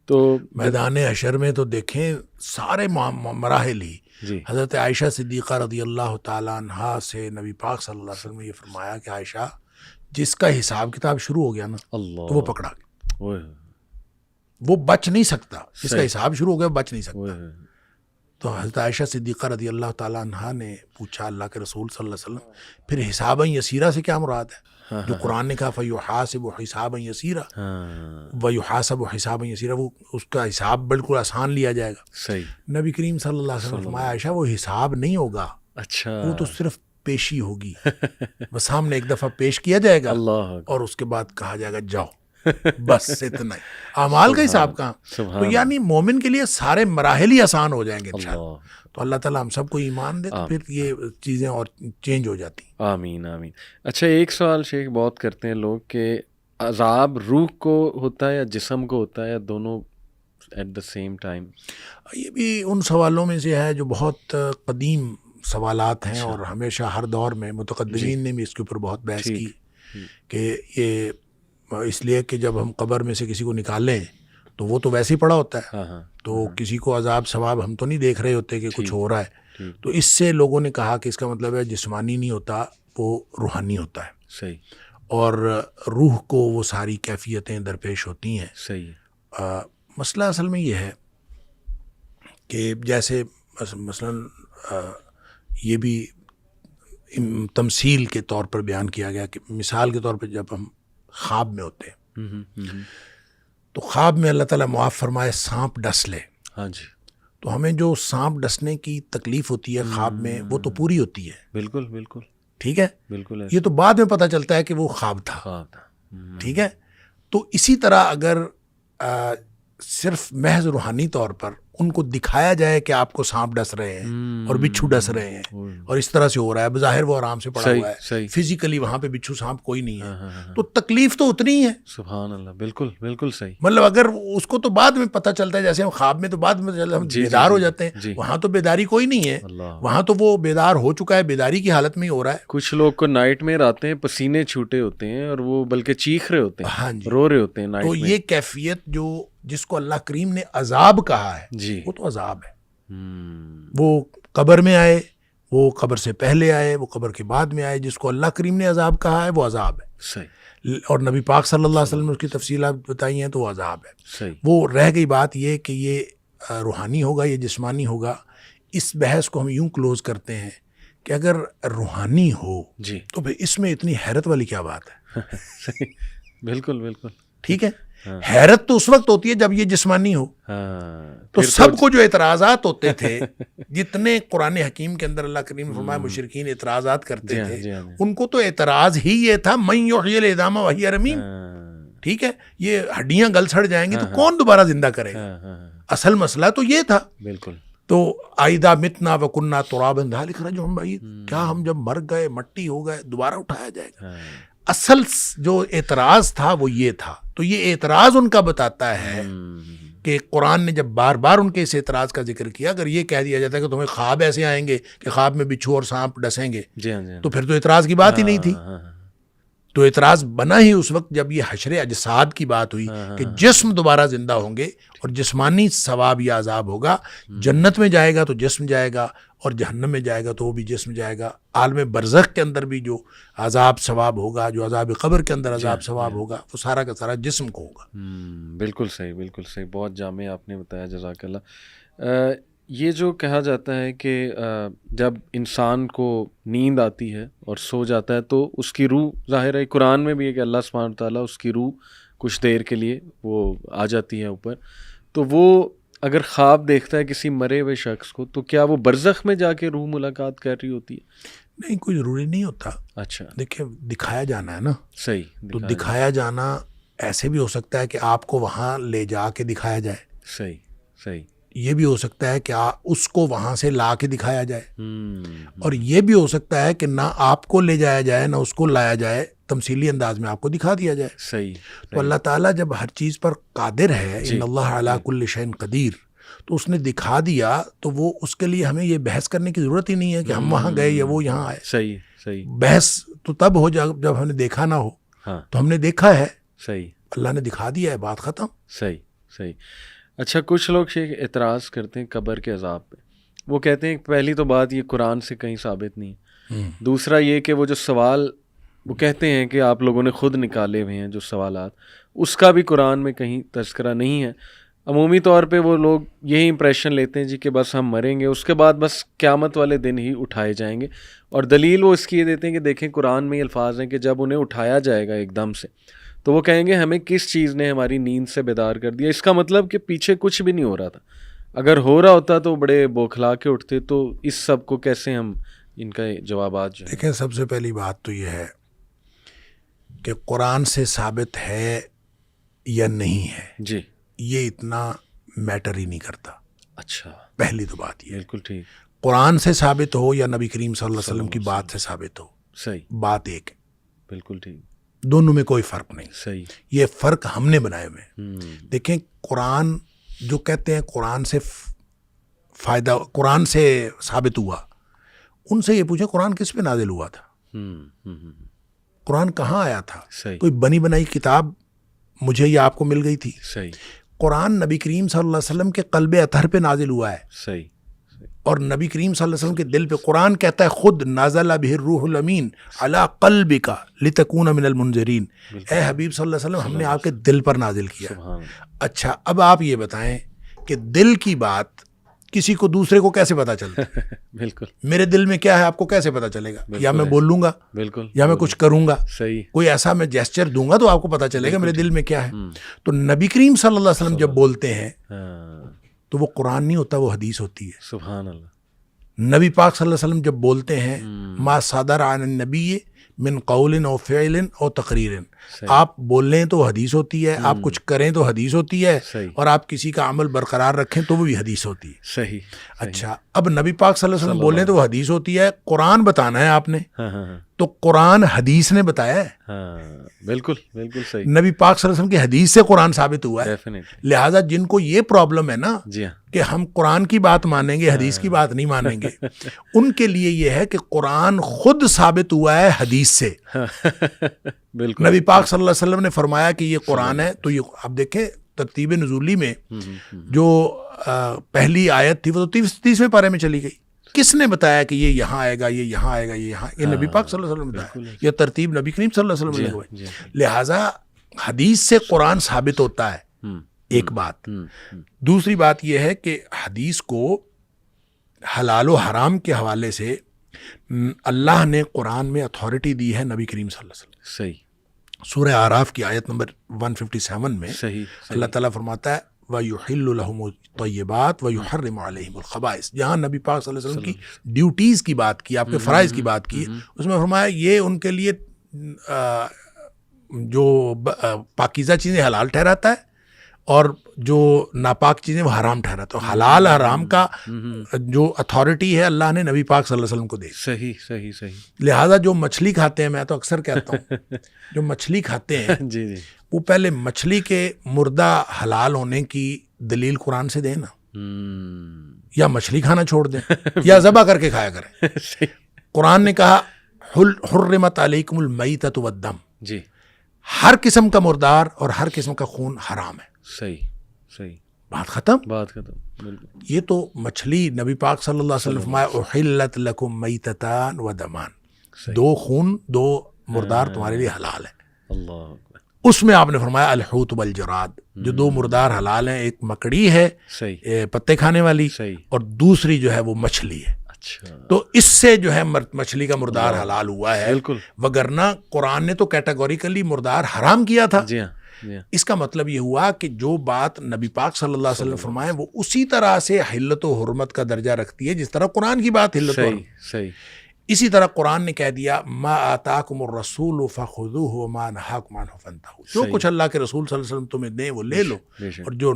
S1: تو
S2: میدان حشر میں تو دیکھیں سارے مراحل ہی، حضرت عائشہ صدیقہ رضی اللہ تعالیٰ عنہا سے نبی پاک صلی اللہ علیہ وسلم نے یہ فرمایا کہ عائشہ جس کا حساب کتاب شروع ہو گیا نا تو وہ پکڑا گیا، وہ بچ نہیں سکتا، جس کا حساب شروع ہو گیا بچ نہیں سکتا۔ تو حضرت عائشہ صدیقہ رضی اللہ تعالیٰ عنہا نے پوچھا اللہ کے رسول صلی اللہ علیہ وسلم پھر حسابًا یسیرا سے کیا مراد ہے؟ جو قرآن نے کہا فَيُحَاسِبُ حِسَابًا يَسِيرًا وَيُحَاسَبُ حِسَابًا يَسِيرًا، وہ اس کا حساب بالکل آسان لیا جائے گا۔ نبی کریم صلی اللہ علیہ وسلم نے فرمایا عائشہ وہ حساب نہیں ہوگا، وہ تو صرف پیشی ہوگی، بس سامنے ایک دفعہ پیش کیا جائے گا اور اس کے بعد کہا جائے گا جاؤ، بس اتنا ہی، اعمال کا حساب کہاں۔ تو یعنی مومن کے لیے سارے مراحل ہی آسان ہو جائیں گے انشاءاللہ۔ تو اللہ تعالیٰ ہم سب کو ایمان دے تو پھر یہ چیزیں اور چینج ہو جاتی ہیں۔
S1: آمین آمین۔ اچھا ایک سوال شیخ بہت کرتے ہیں لوگ کہ عذاب روح کو ہوتا ہے یا جسم کو ہوتا ہے یا دونوں ایٹ دا سیم ٹائم؟
S2: یہ بھی ان سوالوں میں سے ہے جو بہت قدیم سوالات ہیں، اور ہمیشہ ہر دور میں متقدمین نے بھی اس کے اوپر بہت بحث کی کہ یہ اس لیے کہ جب ہم قبر میں سے کسی کو نکالیں تو وہ تو ویسے ہی پڑا ہوتا ہے، تو کسی کو عذاب ثواب ہم تو نہیں دیکھ رہے ہوتے کہ کچھ ہو رہا ہے، تو اس سے لوگوں نے کہا کہ اس کا مطلب ہے جسمانی نہیں ہوتا، وہ روحانی ہوتا ہے،
S1: صحیح،
S2: اور روح کو وہ ساری کیفیتیں درپیش ہوتی ہیں۔
S1: صحیح۔
S2: مسئلہ اصل میں یہ ہے کہ جیسے مثلاً یہ بھی تمثیل کے طور پر بیان کیا گیا کہ مثال کے طور پہ جب ہم خواب میں ہوتے ہیں تو خواب میں اللہ تعالیٰ معاف فرمائے سانپ ڈس لے،
S1: ہاں جی،
S2: تو ہمیں جو سانپ ڈسنے کی تکلیف ہوتی ہے خواب میں وہ تو پوری ہوتی ہے،
S1: بالکل بالکل
S2: ٹھیک ہے،
S1: بالکل،
S2: یہ تو بعد میں پتہ چلتا ہے کہ وہ خواب تھا، ٹھیک ہے۔ تو اسی طرح اگر صرف محض روحانی طور پر ان کو دکھایا جائے کہ آپ کو سانپ ڈس رہے ہیں اور بچھو ڈس رہے ہیں اور اس طرح سے ہو رہا ہے، بظاہر وہ آرام سے پڑا ہوا ہے، فزیکلی وہاں پہ بچھو سانپ کوئی نہیں ہے، تو تکلیف تو اتنی ہی ہے۔
S1: سبحان اللہ، بالکل بالکل صحیح۔
S2: مطلب اگر اس کو تو بعد میں پتہ چلتا ہے، جیسے ہم خواب میں تو بعد میں ہم بیدار ہو جاتے ہیں، وہاں تو بیداری کوئی نہیں ہے، وہاں تو وہ بیدار ہو چکا ہے، بیداری کی حالت میں ہی ہو رہا ہے۔
S1: کچھ لوگ کو نائٹ میں آتے ہیں پسینے چھوٹے ہوتے ہیں اور وہ بلکہ چیخ رہے ہوتے ہیں، رو رہے ہوتے ہیں نائٹ میں۔
S2: تو یہ کیفیت جو جس کو اللہ کریم نے عذاب کہا ہے وہ تو عذاب ہے، وہ قبر میں آئے، وہ قبر سے پہلے آئے، وہ قبر کے بعد میں آئے، جس کو اللہ کریم نے عذاب کہا ہے وہ عذاب ہے،
S1: صحیح،
S2: اور نبی پاک صلی اللہ علیہ وسلم نے اس کی تفصیلات بتائی ہیں تو وہ عذاب ہے،
S1: صحیح۔
S2: وہ رہ گئی بات یہ کہ یہ روحانی ہوگا یا جسمانی ہوگا۔ اس بحث کو ہم یوں کلوز کرتے ہیں کہ اگر روحانی ہو تو پھر اس میں اتنی حیرت والی کیا بات ہے؟
S1: صحیح، بالکل بالکل
S2: ٹھیک ہے، حیرت تو اس وقت ہوتی ہے جب یہ جسمانی ہو۔ تو سب کو جو اعتراضات ہوتے تھے، جتنے قرآن حکیم کے اندر اللہ کریم نے فرمایا مشرکین اعتراضات کرتے تھے، ان کو تو اعتراض ہی یہ تھا من یحیی العظام وہی رمیم، ٹھیک ہے، یہ ہڈیاں گل سڑ جائیں گی تو کون دوبارہ زندہ کرے گا؟ اصل مسئلہ تو یہ تھا۔
S1: بالکل۔
S2: تو آئدہ متنا وکننا ترابا ذالک رجعٌ بعید، کیا ہم جب مر گئے مٹی ہو گئے دوبارہ اٹھایا جائے گا؟ اصل جو اعتراض تھا وہ یہ تھا۔ تو یہ اعتراض ان کا بتاتا ہے کہ قرآن نے جب بار بار ان کے اس اعتراض کا ذکر کیا، اگر یہ کہہ دیا جاتا ہے کہ تمہیں خواب ایسے آئیں گے کہ خواب میں بچھو اور سانپ ڈسیں گے، تو پھر تو اعتراض کی بات ہی نہیں تھی۔ تو اعتراض بنا ہی اس وقت جب یہ حشر اجساد کی بات ہوئی کہ جسم دوبارہ زندہ ہوں گے اور جسمانی ثواب یا عذاب ہوگا. جنت میں جائے گا تو جسم جائے گا اور جہنم میں جائے گا تو وہ بھی جسم جائے گا. عالم برزخ کے اندر بھی جو عذاب ثواب ہوگا, جو عذاب قبر کے اندر عذاب ثواب ہوگا, وہ سارا کا سارا جسم کو ہوگا.
S1: بالکل صحیح, بالکل صحیح, بہت جامع آپ نے بتایا, جزاک اللہ. یہ جو کہا جاتا ہے کہ جب انسان کو نیند آتی ہے اور سو جاتا ہے تو اس کی روح, ظاہر ہے قرآن میں بھی ہے کہ اللہ سبحانہ تعالیٰ اس کی روح کچھ دیر کے لیے وہ آ جاتی ہے اوپر, تو وہ اگر خواب دیکھتا ہے کسی مرے ہوئے شخص کو تو کیا وہ برزخ میں جا کے روح ملاقات کر رہی ہوتی ہے؟
S2: نہیں, کوئی ضروری نہیں ہوتا.
S1: اچھا,
S2: دیکھیں دکھایا جانا ہے نا.
S1: صحیح,
S2: تو دکھایا جانا ایسے بھی ہو سکتا ہے کہ آپ کو وہاں لے جا کے دکھایا جائے.
S1: صحیح صحیح.
S2: یہ بھی ہو سکتا ہے کہ اس کو وہاں سے لا کے دکھایا جائے, اور یہ بھی ہو سکتا ہے کہ نہ آپ کو لے جایا جائے نہ اس کو لایا جائے, تمثیلی انداز میں آپ کو دکھا دیا جائے.
S1: صحیح.
S2: تو اللہ تعالیٰ جب ہر چیز پر قادر ہے, ان اللہ علی کل شیء قدیر, تو اس نے دکھا دیا تو وہ اس کے لیے ہمیں یہ بحث کرنے کی ضرورت ہی نہیں ہے کہ ہم وہاں گئے یا وہ یہاں آئے.
S1: صحیح صحیح.
S2: بحث تو تب ہو جب ہم نے دیکھا نہ ہو. تو ہم نے دیکھا ہے,
S1: صحیح,
S2: اللہ نے دکھا دیا ہے, بات ختم.
S1: صحیح صحیح. اچھا, کچھ لوگ اعتراض کرتے ہیں قبر کے عذاب پہ. وہ کہتے ہیں پہلی تو بات یہ قرآن سے کہیں ثابت نہیں ہے, دوسرا یہ کہ وہ جو سوال وہ کہتے ہیں کہ آپ لوگوں نے خود نکالے ہوئے ہیں جو سوالات, اس کا بھی قرآن میں کہیں تذکرہ نہیں ہے. عمومی طور پہ وہ لوگ یہی امپریشن لیتے ہیں جی کہ بس ہم مریں گے, اس کے بعد بس قیامت والے دن ہی اٹھائے جائیں گے, اور دلیل وہ اس کی یہ دیتے ہیں کہ دیکھیں قرآن میں یہ الفاظ ہیں کہ جب انہیں اٹھایا جائے گا ایک دم سے تو وہ کہیں گے ہمیں کس چیز نے ہماری نیند سے بیدار کر دیا. اس کا مطلب کہ پیچھے کچھ بھی نہیں ہو رہا تھا. اگر ہو رہا ہوتا تو بڑے بوکھلا کے اٹھتے, تو اس سب کو کیسے ہم ان کا جوابات جو
S2: دیکھیں. سب سے پہلی بات تو یہ ہے کہ قرآن سے ثابت ہے یا نہیں ہے,
S1: جی,
S2: یہ اتنا میٹر ہی نہیں کرتا.
S1: اچھا,
S2: پہلی تو بات یہ,
S1: بالکل ٹھیک,
S2: قرآن سے ثابت ہو یا نبی کریم صلی اللہ علیہ وسلم کی بات سے ثابت ہو,
S1: صحیح,
S2: بات ایک ہے.
S1: بالکل ٹھیک,
S2: دونوں میں کوئی فرق نہیں.
S1: صحیح.
S2: یہ فرق ہم نے بنائے ہوئے. دیکھیں قرآن جو کہتے ہیں قرآن سے فائدہ, قرآن سے ثابت ہوا, ان سے یہ پوچھیں قرآن کس پہ نازل ہوا تھا, قرآن کہاں آیا تھا. کوئی بنی بنائی کتاب مجھے یا آپ کو مل گئی تھی.
S1: صحیح.
S2: قرآن نبی کریم صلی اللہ علیہ وسلم کے قلب اطہر پہ نازل ہوا ہے.
S1: صحیح.
S2: اور نبی کریم صلی اللہ علیہ وسلم کے دل پہ قرآن کہتا ہے خود نازل بہ الروح الامین علی قلبک لتکون من المنذرین. اے حبیب صلی اللہ علیہ وسلم, ہم نے آپ کے دل پر نازل کیا. اچھا, اب آپ یہ بتائیں کہ دل کی بات کسی کو دوسرے کو کیسے پتا چلتا ہے؟
S1: بالکل.
S2: میرے دل میں کیا ہے آپ کو کیسے پتا چلے گا؟ یا میں بول لوں گا,
S1: بالکل,
S2: یا میں کچھ کروں گا,
S1: صحیح,
S2: کوئی ایسا میں جیسچر دوں گا تو آپ کو پتا چلے گا میرے دل میں کیا ہے. تو نبی کریم صلی اللہ علیہ وسلم جب بولتے ہیں تو وہ قرآن نہیں ہوتا, وہ حدیث ہوتی ہے.
S1: سبحان اللہ.
S2: نبی پاک صلی اللہ علیہ وسلم جب بولتے ہیں ما صدر عن النبی من قول او فعل او تقریر, آپ بول لیں تو حدیث ہوتی ہے, آپ کچھ کریں تو حدیث ہوتی ہے, اور آپ کسی کا عمل برقرار رکھیں تو وہ بھی حدیث ہوتی ہے.
S1: صحیح.
S2: اچھا, اب نبی پاک صلی اللہ علیہ وسلم بولیں تو وہ حدیث ہوتی ہے. قرآن بتانا ہے آپ نے, تو قرآن حدیث نے بتایا ہے.
S1: بالکل بالکل صحیح.
S2: نبی پاک صلی اللہ علیہ وسلم کی حدیث سے قرآن ثابت ہوا ہے. لہٰذا جن کو یہ پرابلم ہے نا کہ ہم قرآن کی بات مانیں گے حدیث کی بات نہیں مانیں گے, ان کے لیے یہ ہے کہ قرآن خود ثابت ہوا ہے حدیث سے.
S1: بالکل.
S2: نبی پاک صلی اللہ علیہ وسلم نے فرمایا کہ یہ قرآن ہے, تو یہ اب دیکھیں ترتیب نزولی میں جو پہلی آیت تھی وہ تو 30ویں پارے میں چلی گئی. کس نے بتایا کہ یہ یہاں آئے گا, یہ یہاں آئے گا, یہ یہاں, یہ نبی پاک صلی اللہ علیہ وسلم نے بتایا. یہ ترتیب نبی کریم صلی اللہ علیہ وسلم نے لگوائی. لہٰذا حدیث سے قرآن ثابت ہوتا ہے, ایک بات. دوسری بات یہ ہے کہ حدیث کو حلال و حرام کے حوالے سے اللہ نے قرآن میں اتھارٹی دی ہے نبی کریم صلی اللہ علیہ وسلم.
S1: صحیح.
S2: سورہ اعراف کی آیت نمبر 157 میں
S1: صحیح.
S2: اللہ تعالیٰ فرماتا ہے وَيُحِلُّ لَهُمُ الطَّيِّبَاتِ وَيُحَرِّمُ عَلَيْهِمُ الْخَبَائِث. جہاں نبی پاک صلی اللہ علیہ وسلم کی ڈیوٹیز کی بات کی, آپ کے فرائض کی بات کی, اس میں فرمایا یہ ان کے لیے جو پاکیزہ چیزیں حلال ٹھہراتا ہے اور جو ناپاک چیزیں وہ حرام ٹھہراتا ہے. حلال حرام کا جو اتھارٹی ہے اللہ نے نبی پاک صلی اللہ علیہ وسلم کو دی.
S1: صحیح صحیح صحیح.
S2: لہٰذا جو مچھلی کھاتے ہیں, میں تو اکثر کہتا ہوں جو مچھلی کھاتے ہیں
S1: جی جی,
S2: وہ پہلے مچھلی کے مردہ حلال ہونے کی دلیل قرآن سے دیں نا, یا مچھلی کھانا چھوڑ دیں یا ذبح کر کے کھایا کریں. قرآن نے کہا حرمت علیکم المیتۃ والدم,
S1: جی
S2: ہر قسم کا مردار اور ہر قسم کا خون حرام ہے.
S1: صحیح صحیح
S2: بات ختم.
S1: بات ختم بالکل.
S2: یہ تو مچھلی نبی پاک صلی اللہ علیہ وسلم فرمایا احلت لکم میتتان و دمان, دو خون دو مردار تمہارے لیے حلال ہے.
S1: اللہ اکبر.
S2: اس میں آپ نے فرمایا الحوت والجراد, جو دو مردار حلال ہیں, ایک مکڑی ہے
S1: صحیح
S2: پتے کھانے والی,
S1: صحیح.
S2: اور دوسری جو ہے وہ مچھلی ہے.
S1: اچھا
S2: تو اس سے جو ہے مچھلی کا مردار حلال ہوا ہے.
S1: بالکل.
S2: وگرنہ قرآن نے تو کیٹیگوریکلی مردار حرام کیا تھا.
S1: جی ہاں جی ہاں.
S2: اس کا مطلب یہ ہوا کہ جو بات نبی پاک صلی اللہ علیہ وسلم فرمائے وہ اسی طرح سے حلت و حرمت کا درجہ رکھتی ہے جس طرح قرآن کی بات حلت و حرمت.
S1: صحیح صحیح.
S2: اسی طرح قرآن نے کہہ دیا ما آتاکم الرسول فخذوہ وما نہاکم عنہ فانتہوا, جو کچھ اللہ کے رسول صلی اللہ علیہ وسلم تمہیں دیں وہ لے لو, اور جو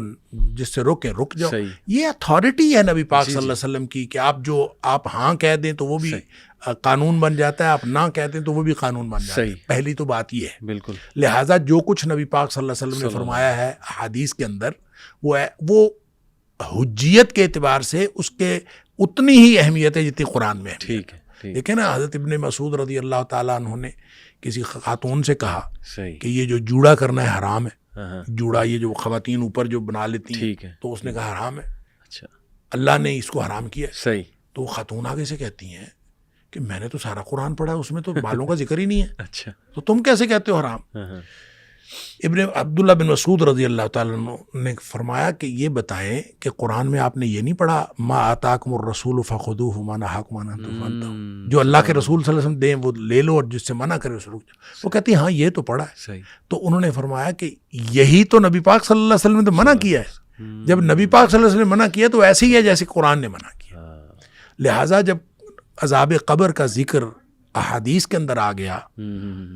S2: جس سے روکیں رک جاؤ. یہ اتھارٹی ہے نبی پاک صلی اللہ علیہ وسلم کی کہ آپ ہاں کہہ دیں تو وہ بھی قانون بن جاتا ہے, آپ نہ کہتے ہیں تو وہ بھی قانون بن جاتا ہے. پہلی تو بات یہ ہے.
S1: بالکل.
S2: لہٰذا جو کچھ نبی پاک صلی اللہ علیہ وسلم نے فرمایا ہے احادیث کے اندر وہ حجیت کے اعتبار سے اس کے اتنی ہی اہمیت ہے جتنی قرآن میں ہے.
S1: ٹھیک ہے.
S2: دیکھیں نا, حضرت ابن مسعود رضی اللہ تعالیٰ عنہ نے کسی خاتون سے کہا کہ یہ جو جوڑا کرنا ہے حرام ہے. جوڑا یہ جو خواتین اوپر جو بنا لیتی ہیں, تو اس نے کہا حرام ہے. اچھا, اللہ نے اس کو حرام کیا.
S1: صحیح.
S2: تو وہ خاتون آگے سے کہتی ہیں کہ میں نے تو سارا قرآن پڑھا, اس میں تو بالوں کا ذکر ہی نہیں ہے. اچھا, تو تم کیسے کہتے ہو حرام؟ ابن عبداللہ بن مسعود رضی اللہ تعالیٰ عنہ نے فرمایا کہ یہ بتائیں کہ قرآن میں آپ نے یہ نہیں پڑھا ما آتاکم الرسول فخذوہ وما نہاکم عنہ فانتہوا, جو اللہ کے رسول صلی اللہ علیہ وسلم دیں وہ لے لو اور جس سے منع کرے اس سے رک جاؤ. وہ کہتی ہیں ہاں یہ تو پڑھا ہے.
S1: صحیح.
S2: تو انہوں نے فرمایا کہ یہی تو نبی پاک صلی اللہ علیہ وسلم نے تو منع کیا ہے. جب نبی پاک صلی اللہ علیہ وسلم نے منع کیا تو ایسے ہی ہے جیسے قرآن نے منع کیا. لہٰذا جب عذاب قبر کا ذکر احادیث کے اندر آ گیا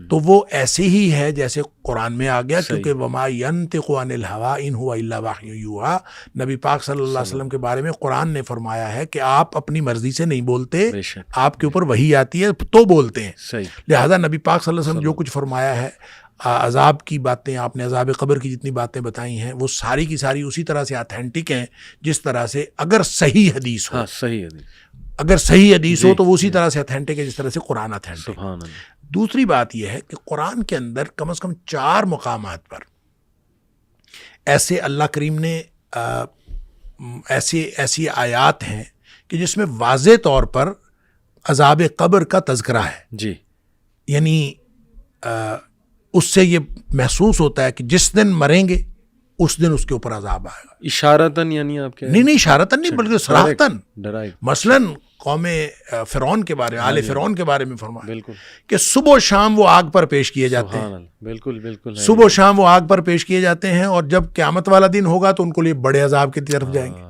S2: تو وہ ایسے ہی ہے جیسے قرآن میں آ گیا, کیونکہ وما ینطق عن الہوی ان ہوا الا وحی یوحی, نبی پاک صلی اللہ علیہ وسلم کے بارے میں قرآن نے فرمایا ہے کہ آپ اپنی مرضی سے نہیں بولتے, آپ کے اوپر وحی آتی ہے تو بولتے ہیں. لہذا نبی پاک صلی اللہ علیہ وسلم جو کچھ فرمایا ہے, عذاب کی باتیں آپ نے عذاب قبر کی جتنی باتیں بتائی ہیں وہ ساری کی ساری اسی طرح سے اتھینٹک ہیں جس طرح سے اگر صحیح حدیث ہو. اگر صحیح حدیث ہو تو وہ اسی طرح سے اتھینٹک ہے جس طرح سے قرآن اتھینٹک. دوسری بات یہ ہے کہ قرآن کے اندر کم از کم 4 مقامات پر ایسے اللہ کریم نے ایسی آیات ہیں کہ جس میں واضح طور پر عذاب قبر کا تذکرہ ہے. جی, یعنی اس سے یہ محسوس ہوتا ہے کہ جس دن مریں گے اس دن اس کے اوپر عذاب آئے گا. اشارتاً یعنی آپ کیا؟ نہیں اشارتاً نہیں بلکہ صراحتاً. مثلاً قوم فرعون کے بارے میں, آل فرعون کے بارے میں فرمایا بالکل کہ صبح و شام وہ آگ پر پیش کیے جاتے ہیں. بالکل بالکل, صبح و شام وہ آگ پر پیش کیے جاتے ہیں, اور جب قیامت والا دن ہوگا تو ان کو لیے بڑے عذاب کی طرف جائیں گے.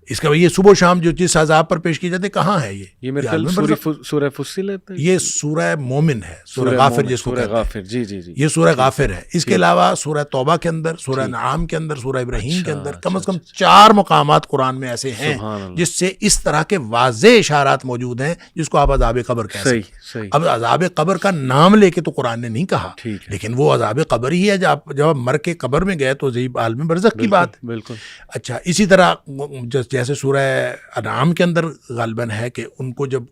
S2: اس کا یہ صبح و شام جو جس عذاب پر پیش کیے جاتے ہیں کہاں ہے یہ میرے خیال میں سورہ فصلت ہے. یہ سورہ مومن ہے, سورہ غافر جس کو کہتے ہیں. جی جی جی, یہ سورہ غافر ہے. اس کے علاوہ سورہ توبہ کے اندر, سورہ انعام کے اندر, سورہ ابراہیم کے اندر کم از کم 4 مقامات قرآن میں ایسے ہیں جس سے اس طرح کے واضح اشارات موجود ہیں جس کو آپ عذاب قبر کہہ سکتے ہیں. اب عذاب قبر کا نام لے کے تو قرآن نے نہیں کہا, لیکن وہ عذاب قبر ہی ہے. جب آپ مر کے قبر میں گئے تو عذاب عالم برزخ کی بات. بالکل. اچھا, اسی طرح جیسے سورہ انعام کے اندر غالباً ہے کہ ان کو جب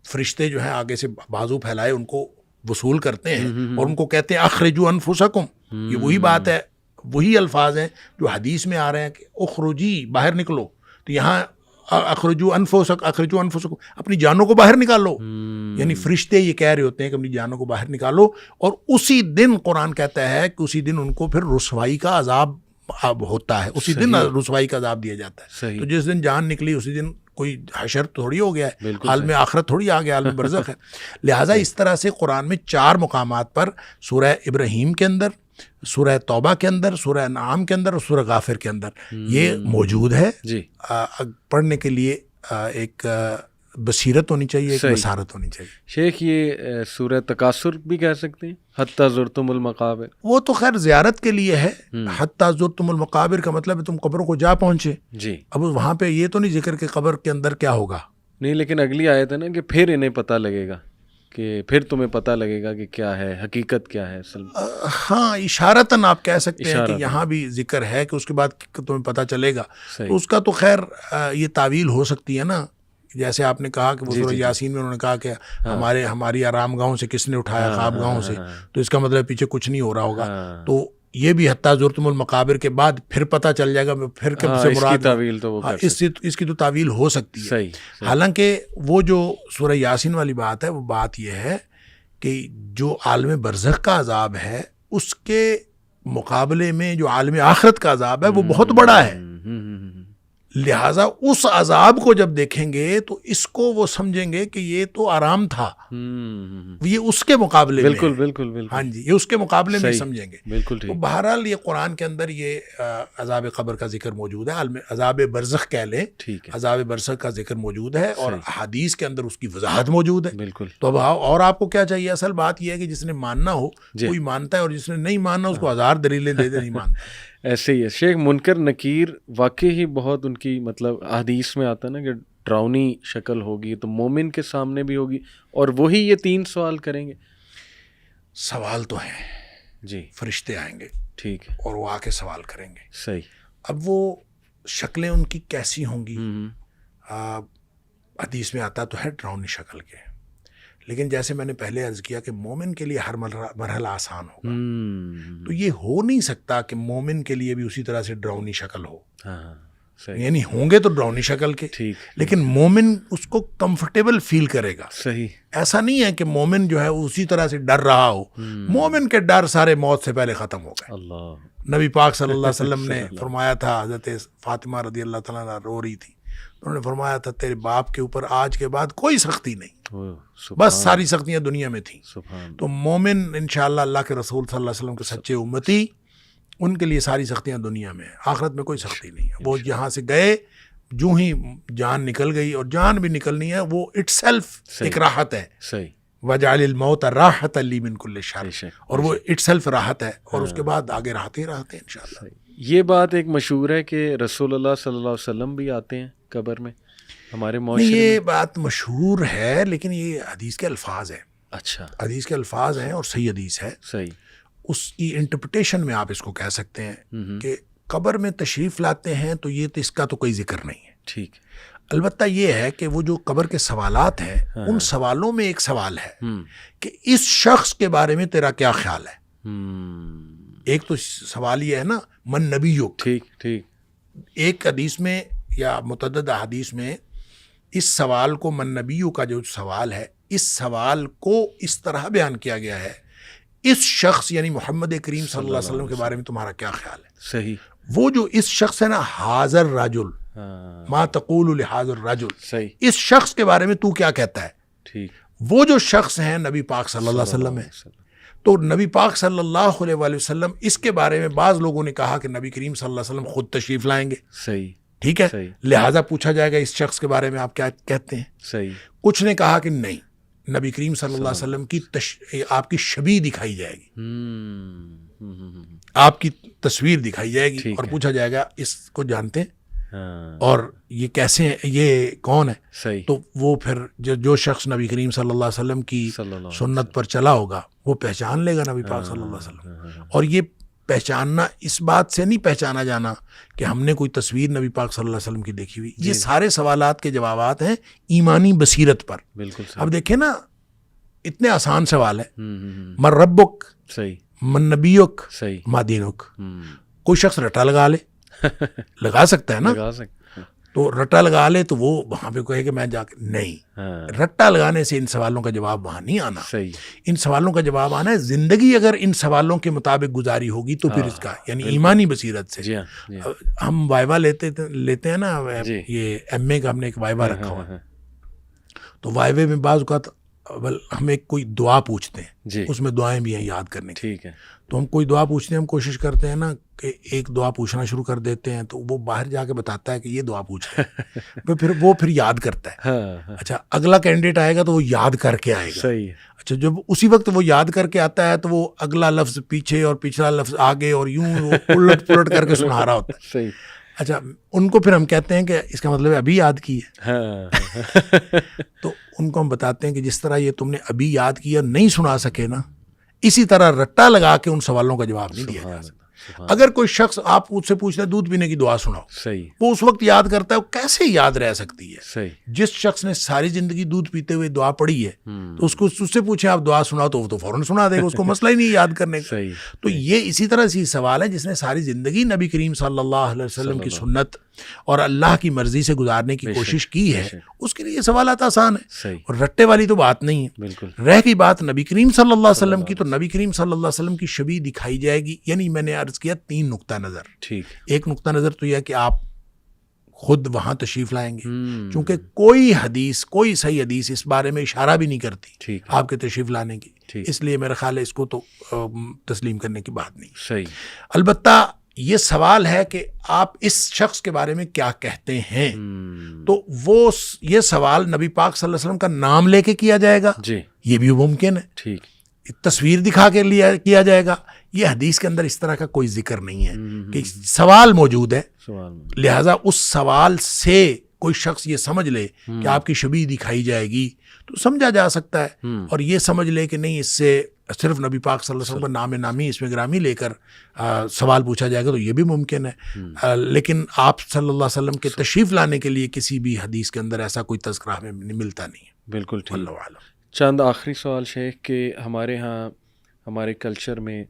S2: فرشتے جو ہیں آگے سے بازو پھیلائے ان کو وصول کرتے ہیں اور ان کو کہتے ہیں اخرجوا انفسکم. یہ وہی بات ہے, وہی الفاظ ہیں جو حدیث میں آ رہے ہیں کہ اخرجی, باہر نکلو. تو یہاں اخرجوا انفسکم, اپنی جانوں کو باہر نکالو. یعنی فرشتے یہ کہہ رہے ہوتے ہیں کہ اپنی جانوں کو باہر نکالو, اور اسی دن قرآن کہتا ہے کہ اسی دن ان کو پھر رسوائی کا عذاب ہوتا ہے, اسی دن رسوائی کا عذاب دیا جاتا ہے. تو جس دن جان نکلی اسی دن کوئی حشر تھوڑی ہو گیا ہے, عالم آخرت تھوڑی آ گیا, عالم برزخ ہے. لہٰذا اس طرح سے قرآن میں 4 مقامات پر سورہ ابراہیم کے اندر, سورہ توبہ کے اندر, سورہ انعام کے اندر اور سورہ غافر کے اندر یہ موجود ہے. پڑھنے کے لیے ایک بصیرت ہونی چاہیے, ایک بصارت ہونی چاہیے.
S1: شیخ یہ سورہ تکاثر بھی کہہ سکتے ہیں, حتی زرتم المقابر.
S2: وہ تو خیر زیارت کے لیے ہے. حتی زرتم المقابر کا مطلب ہے تم قبروں کو جا پہنچے. جی, اب وہاں پہ یہ تو نہیں ذکر کہ قبر کے اندر کیا ہوگا. نہیں,
S1: لیکن اگلی آیت ہے نا کہ پھر انہیں پتہ لگے گا, کہ پھر تمہیں پتہ لگے گا کہ کیا ہے حقیقت, کیا ہے اصل.
S2: ہاں, اشارتاً آپ کہہ سکتے ہیں کہ یہاں بھی ذکر ہے کہ اس کے بعد تمہیں پتہ چلے گا. اس کا تو خیر یہ تعویل ہو سکتی ہے نا, جیسے آپ نے کہا کہ وہ سورہ یاسین میں انہوں نے کہا کہ ہماری آرام گاہوں سے کس نے اٹھایا، خواب گاہوں سے، تو اس کا مطلب پیچھے کچھ نہیں ہو رہا ہوگا. تو یہ بھی حتیٰ زرتم المقابر کے بعد پھر پتہ چل جائے گا پھر کب سے مراد اس کی تو تعویل ہو سکتی ہے. حالانکہ وہ جو سورہ یاسین والی بات ہے وہ بات یہ ہے کہ جو عالم برزخ کا عذاب ہے اس کے مقابلے میں جو عالم آخرت کا عذاب ہے وہ بہت بڑا ہے. لہٰذا اس عذاب کو جب دیکھیں گے تو اس کو وہ سمجھیں گے کہ یہ تو آرام تھا، یہ اس کے مقابلے میں
S1: بالکل
S2: ہاں جی، یہ اس کے مقابلے میں سمجھیں گے.
S1: بالکل
S2: تو بہرحال یہ قرآن کے اندر یہ عذاب قبر کا ذکر موجود ہے، عذاب برزخ کہہ لیں، عذاب برزخ کا ذکر موجود ہے اور حدیث کے اندر اس کی وضاحت موجود ہے.
S1: بالکل.
S2: تو اب اور آپ کو کیا چاہیے؟ اصل بات یہ ہے کہ جس نے ماننا ہو کوئی مانتا ہے، اور جس نے نہیں ماننا اس کو ہزار دلیلیں دے نہیں مانتا.
S1: ایسے ہی ہے شیخ. منکر نکیر واقعی ہی بہت ان کی مطلب حدیث میں آتا ہے نا کہ ڈراؤنی شکل ہوگی، تو مومن کے سامنے بھی ہوگی اور وہی یہ 3 سوال کریں گے.
S2: سوال تو ہیں
S1: جی،
S2: فرشتے آئیں گے،
S1: ٹھیک ہے،
S2: اور وہ آ کے سوال کریں گے.
S1: صحیح.
S2: اب وہ شکلیں ان کی کیسی ہوں گی؟ حدیث میں آتا تو ہے ڈراؤنی شکل کے، لیکن جیسے میں نے پہلے عرض کیا کہ مومن کے لیے ہر مرحلہ آسان ہوگا. تو یہ ہو نہیں سکتا کہ مومن کے لیے بھی اسی طرح سے ڈراؤنی شکل ہو. یعنی ہوں گے تو ڈراؤنی شکل کے، لیکن مومن اس کو کمفرٹیبل فیل کرے گا.
S1: صحیح.
S2: ایسا نہیں ہے کہ مومن جو ہے اسی طرح سے ڈر رہا ہو. مومن کے ڈر سارے موت سے پہلے ختم ہو گئے.
S1: اللہ
S2: نبی پاک صلی اللہ علیہ وسلم نے فرمایا تھا، حضرت فاطمہ رضی اللہ تعالیٰ عنہا رو رہی تھی، انہوں نے فرمایا تھا تیرے باپ کے اوپر آج کے بعد کوئی سختی نہیں، بس ساری سختیاں دنیا میں تھیں. تو مومن انشاءاللہ اللہ کے رسول صلی اللہ علیہ وسلم کے سچے امتی، ان کے لیے ساری سختیاں دنیا میں ہیں، آخرت میں کوئی سختی نہیں ہے. وہ یہاں سے گئے، جو ہی جان نکل گئی، اور جان بھی نکلنی ہے وہ اٹ سیلف ایک راحت ہے.
S1: صحیح.
S2: وَجَعَلِ الْمَوْتَ رَاحَةً لِّي مِن كُلِّ شَرٍ، اور وہ اٹ سیلف راحت ہے، اور اس کے بعد آگے راحت ہی راحت ہے انشاءاللہ.
S1: یہ بات ایک مشہور ہے کہ رسول اللہ صلی اللہ علیہ وسلم بھی آتے ہیں قبر میں ہمارے معاشرے میں.
S2: یہ بات مشہور ہے لیکن یہ حدیث کے الفاظ ہیں.
S1: اچھا،
S2: حدیث کے الفاظ ہیں اور صحیح حدیث ہے.
S1: صحیح.
S2: اس کی انٹرپریٹیشن میں آپ اس کو کہہ سکتے ہیں کہ قبر میں تشریف لاتے ہیں تو یہ تو اس کا تو کوئی ذکر نہیں ہے.
S1: ٹھیک.
S2: البتہ یہ ہے کہ وہ جو قبر کے سوالات ہیں ان سوالوں میں ایک سوال ہے کہ اس شخص کے بارے میں تیرا کیا خیال ہے. ایک تو سوال یہ ہے نا من نبیک.
S1: ٹھیک ٹھیک.
S2: ایک حدیث میں یا متعدد حدیث میں اس سوال کو، من نبیو کا جو سوال ہے، اس سوال کو اس طرح بیان کیا گیا ہے، اس شخص یعنی محمد کریم صلی اللہ علیہ وسلم کے بارے میں تمہارا کیا خیال ہے.
S1: صحیح.
S2: وہ جو اس شخص ہے نا، حاضر رجل، ما تقول لحاضر رجل،
S1: صحیح،
S2: اس شخص کے بارے میں تو کیا کہتا ہے.
S1: ٹھیک.
S2: وہ جو شخص ہیں نبی پاک صلی اللہ علیہ وسلم ہے. تو نبی پاک صلی اللہ علیہ وآلہ وسلم اس کے بارے میں بعض لوگوں نے کہا کہ نبی کریم صلی اللہ علیہ وسلم خود تشریف لائیں گے.
S1: صحیح.
S2: ٹھیک ہے، لہٰذا پوچھا جائے گا اس شخص کے بارے میں آپ کیا کہتے ہیں.
S1: صحیح.
S2: کچھ نے کہا کہ نہیں، نبی کریم صلی اللہ علیہ وسلم کی آپ کی شبیہ دکھائی جائے گی، آپ کی تصویر دکھائی جائے گی، اور پوچھا جائے گا اس کو جانتے ہیں اور یہ کیسے ہیں، یہ کون ہے.
S1: صحیح.
S2: تو وہ پھر جو شخص نبی کریم صلی اللہ علیہ وسلم کی سنت پر چلا ہوگا وہ پہچان لے گا نبی پاک صلی اللہ علیہ وسلم. اور یہ پہچاننا اس بات سے نہیں پہچانا جانا کہ ہم نے کوئی تصویر نبی پاک صلی اللہ علیہ وسلم کی دیکھی ہوئی. یہ سارے سوالات کے جوابات ہیں ایمانی بصیرت پر.
S1: بالکل.
S2: اب دیکھیں نا، اتنے آسان سوال ہے، من ربک،
S1: صحیح،
S2: من نبیک،
S1: صحیح،
S2: ما دینک. کوئی شخص رٹا لگا لے، لگا سکتا ہے نا،
S1: لگا سکتا.
S2: تو رٹا لگا لے تو وہ وہاں پہ کہے کہ میں جا کے نہیں. رٹا لگانے سے ان سوالوں کا جواب وہاں نہیں آنا.
S1: صحیح. ان
S2: سوالوں کا جواب آنا ہے زندگی اگر ان سوالوں کے مطابق گزاری ہوگی تو پھر اس کا یعنی ایمانی بصیرت سے. ہم وائوا لیتے ہیں نا، یہ ایم اے کا ہم نے ایک وائوا رکھا ہوا، تو وائوے میں بعض اوقات ہم ایک کوئی دعا پوچھتے ہیں، اس میں دعائیں بھی ہیں یاد کرنے کی.
S1: ٹھیک ہے. تو
S2: ہم کوئی دعا پوچھتے ہیں، ہم کوشش کرتے ہیں نا کہ ایک دعا پوچھنا شروع کر دیتے ہیں تو وہ باہر جا کے بتاتا ہے کہ یہ دعا پوچھ پھر یاد کرتا ہے. اچھا، اگلا کینڈیڈیٹ آئے گا تو وہ یاد کر کے آئے گا.
S1: صحیح.
S2: اچھا، جب اسی وقت وہ یاد کر کے آتا ہے تو وہ اگلا لفظ پیچھے اور پچھلا لفظ آگے اور یوں الٹ پلٹ کر کے سنا رہا ہوتا ہے.
S1: صحیح.
S2: اچھا، ان کو پھر ہم کہتے ہیں کہ اس کا مطلب ابھی یاد کی ہے. تو ان کو ہم بتاتے ہیں کہ جس طرح یہ تم نے ابھی یاد کیا نہیں سنا سکے نا، اسی طرح رٹا لگا کے ان سوالوں کا جواب نہیں دیا جا سکتا. اگر کوئی شخص آپ اس سے پوچھتا ہے دودھ پینے کی دعا سناؤ,
S1: صحیح,
S2: وہ اس وقت یاد کرتا ہے, وہ کیسے یاد رہ سکتی ہے؟
S1: صحیح,
S2: جس شخص نے ساری زندگی دودھ پیتے ہوئے دعا پڑھی ہے تو اس سے پوچھیں آپ دعا سناؤ تو وہ تو فوراً سنا دے گا, اس کو مسئلہ ہی نہیں یاد کرنے کا.
S1: صحیح.
S2: تو یہ اسی طرح سے سوال ہے جس نے ساری زندگی نبی کریم صلی اللہ علیہ وسلم کی سنت اور اللہ کی مرضی سے گزارنے کی کوشش کی ہے, اس کے لیے یہ سوالات آسان ہے.
S1: صحیح,
S2: اور رٹے والی تو بات نہیں ہے.
S1: بالکل.
S2: رہ گئی بات نبی کریم صلی اللہ علیہ وسلم کی, تو نبی کریم صلی اللہ علیہ وسلم کی شبیہ دکھائی جائے گی. یعنی میں نے عرض کیا 3 نقطہ نظر.
S1: ٹھیک.
S2: ایک نقطہ نظر تو یہ کہ آپ خود وہاں تشریف لائیں گے, چونکہ کوئی حدیث, کوئی صحیح حدیث اس بارے میں اشارہ بھی نہیں کرتی آپ کے تشریف لانے کی, اس لیے میرا خیال ہے اس کو تو تسلیم کرنے کی بات نہیں.
S1: صحیح.
S2: البتہ یہ سوال ہے کہ آپ اس شخص کے بارے میں کیا کہتے ہیں, تو وہ یہ سوال نبی پاک صلی اللہ علیہ وسلم کا نام لے کے کیا جائے گا,
S1: جی,
S2: یہ بھی ممکن ہے.
S1: ٹھیک.
S2: تصویر دکھا کے کیا جائے گا. یہ حدیث کے اندر اس طرح کا کوئی ذکر نہیں ہے کہ سوال موجود ہے, لہٰذا اس سوال سے کوئی شخص یہ سمجھ لے کہ آپ کی شبیہ دکھائی جائے گی تو سمجھا جا سکتا ہے, اور یہ سمجھ لے کہ نہیں اس سے صرف نبی پاک صلی اللہ علیہ وسلم کا نام نامی اس میں گرامی لے کر سوال پوچھا جائے گا, تو یہ بھی ممکن ہے. لیکن آپ صلی اللہ علیہ وسلم کے تشریف لانے کے لیے کسی بھی حدیث کے اندر ایسا کوئی تذکرہ ہمیں ملتا نہیں ہے.
S1: بالکل ٹھیک.
S2: اللہ عالم.
S1: چند آخری سوال شیخ کہ ہمارے ہاں ہمارے کلچر میں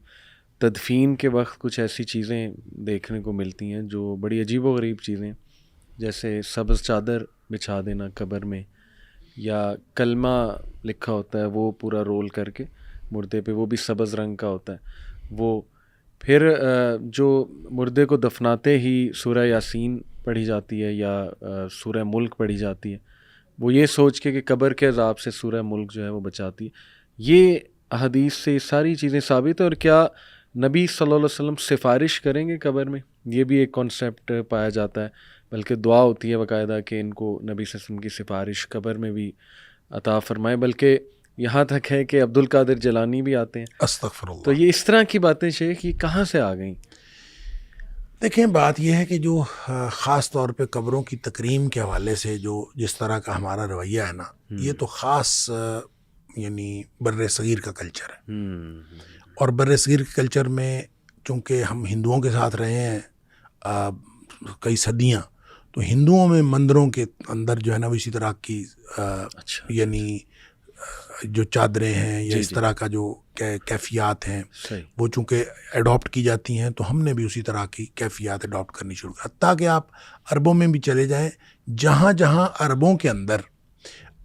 S1: تدفین کے وقت کچھ ایسی چیزیں دیکھنے کو ملتی ہیں جو بڑی عجیب و غریب چیزیں, جیسے سبز چادر بچھا دینا قبر میں, یا کلمہ لکھا ہوتا ہے وہ پورا رول کر کے مردے پہ, وہ بھی سبز رنگ کا ہوتا ہے. وہ پھر جو مردے کو دفناتے ہی سورہ یاسین پڑھی جاتی ہے یا سورہ ملک پڑھی جاتی ہے, وہ یہ سوچ کے کہ قبر کے عذاب سے سورہ ملک جو ہے وہ بچاتی ہے. یہ احادیث سے ساری چیزیں ثابت ہیں. اور کیا نبی صلی اللہ علیہ وسلم سفارش کریں گے قبر میں؟ یہ بھی ایک کانسیپٹ پایا جاتا ہے, بلکہ دعا ہوتی ہے باقاعدہ کہ ان کو نبی صلی اللہ علیہ وسلم کی سفارش قبر میں بھی عطا فرمائے, بلکہ یہاں تک ہے کہ عبد القادر جیلانی بھی آتے ہیں.
S2: استغفر اللہ.
S1: تو یہ اس طرح کی باتیں شیخ یہ کہاں سے آ گئیں؟
S2: دیکھیں بات یہ ہے کہ جو خاص طور پہ قبروں کی تکریم کے حوالے سے جو جس طرح کا ہمارا رویہ ہے نا, یہ تو خاص یعنی بر صغیر کا کلچر ہے. اور بر صغیر کے کلچر میں چونکہ ہم ہندوؤں کے ساتھ رہے ہیں کئی صدیاں, تو ہندوؤں میں مندروں کے اندر جو ہے نا وہ اسی طرح کی یعنی جو چادریں ہیں یا اس طرح کا جو کیفیات ہیں وہ چونکہ ایڈاپٹ کی جاتی ہیں, تو ہم نے بھی اسی طرح کی کیفیات ایڈاپٹ کرنی شروع کر. تاکہ آپ عربوں میں بھی چلے جائیں, جہاں جہاں عربوں کے اندر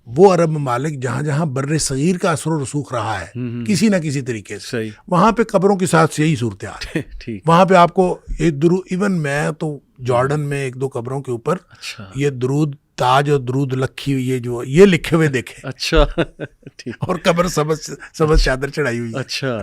S2: وہ عرب ممالک جہاں جہاں بر صغیر کا اثر و رسوخ رہا ہے کسی نہ کسی طریقے سے, وہاں پہ قبروں کے ساتھ یہی صورتحال ہے. وہاں پہ آپ کو ایون میں تو جارڈن میں 1-2 قبروں کے اوپر یہ درود تاج اور درود لکھی ہوئی ہے جو یہ لکھے ہوئے دیکھے. اچھا. اور قبر سبز چادر چڑھائی ہوئی. اچھا.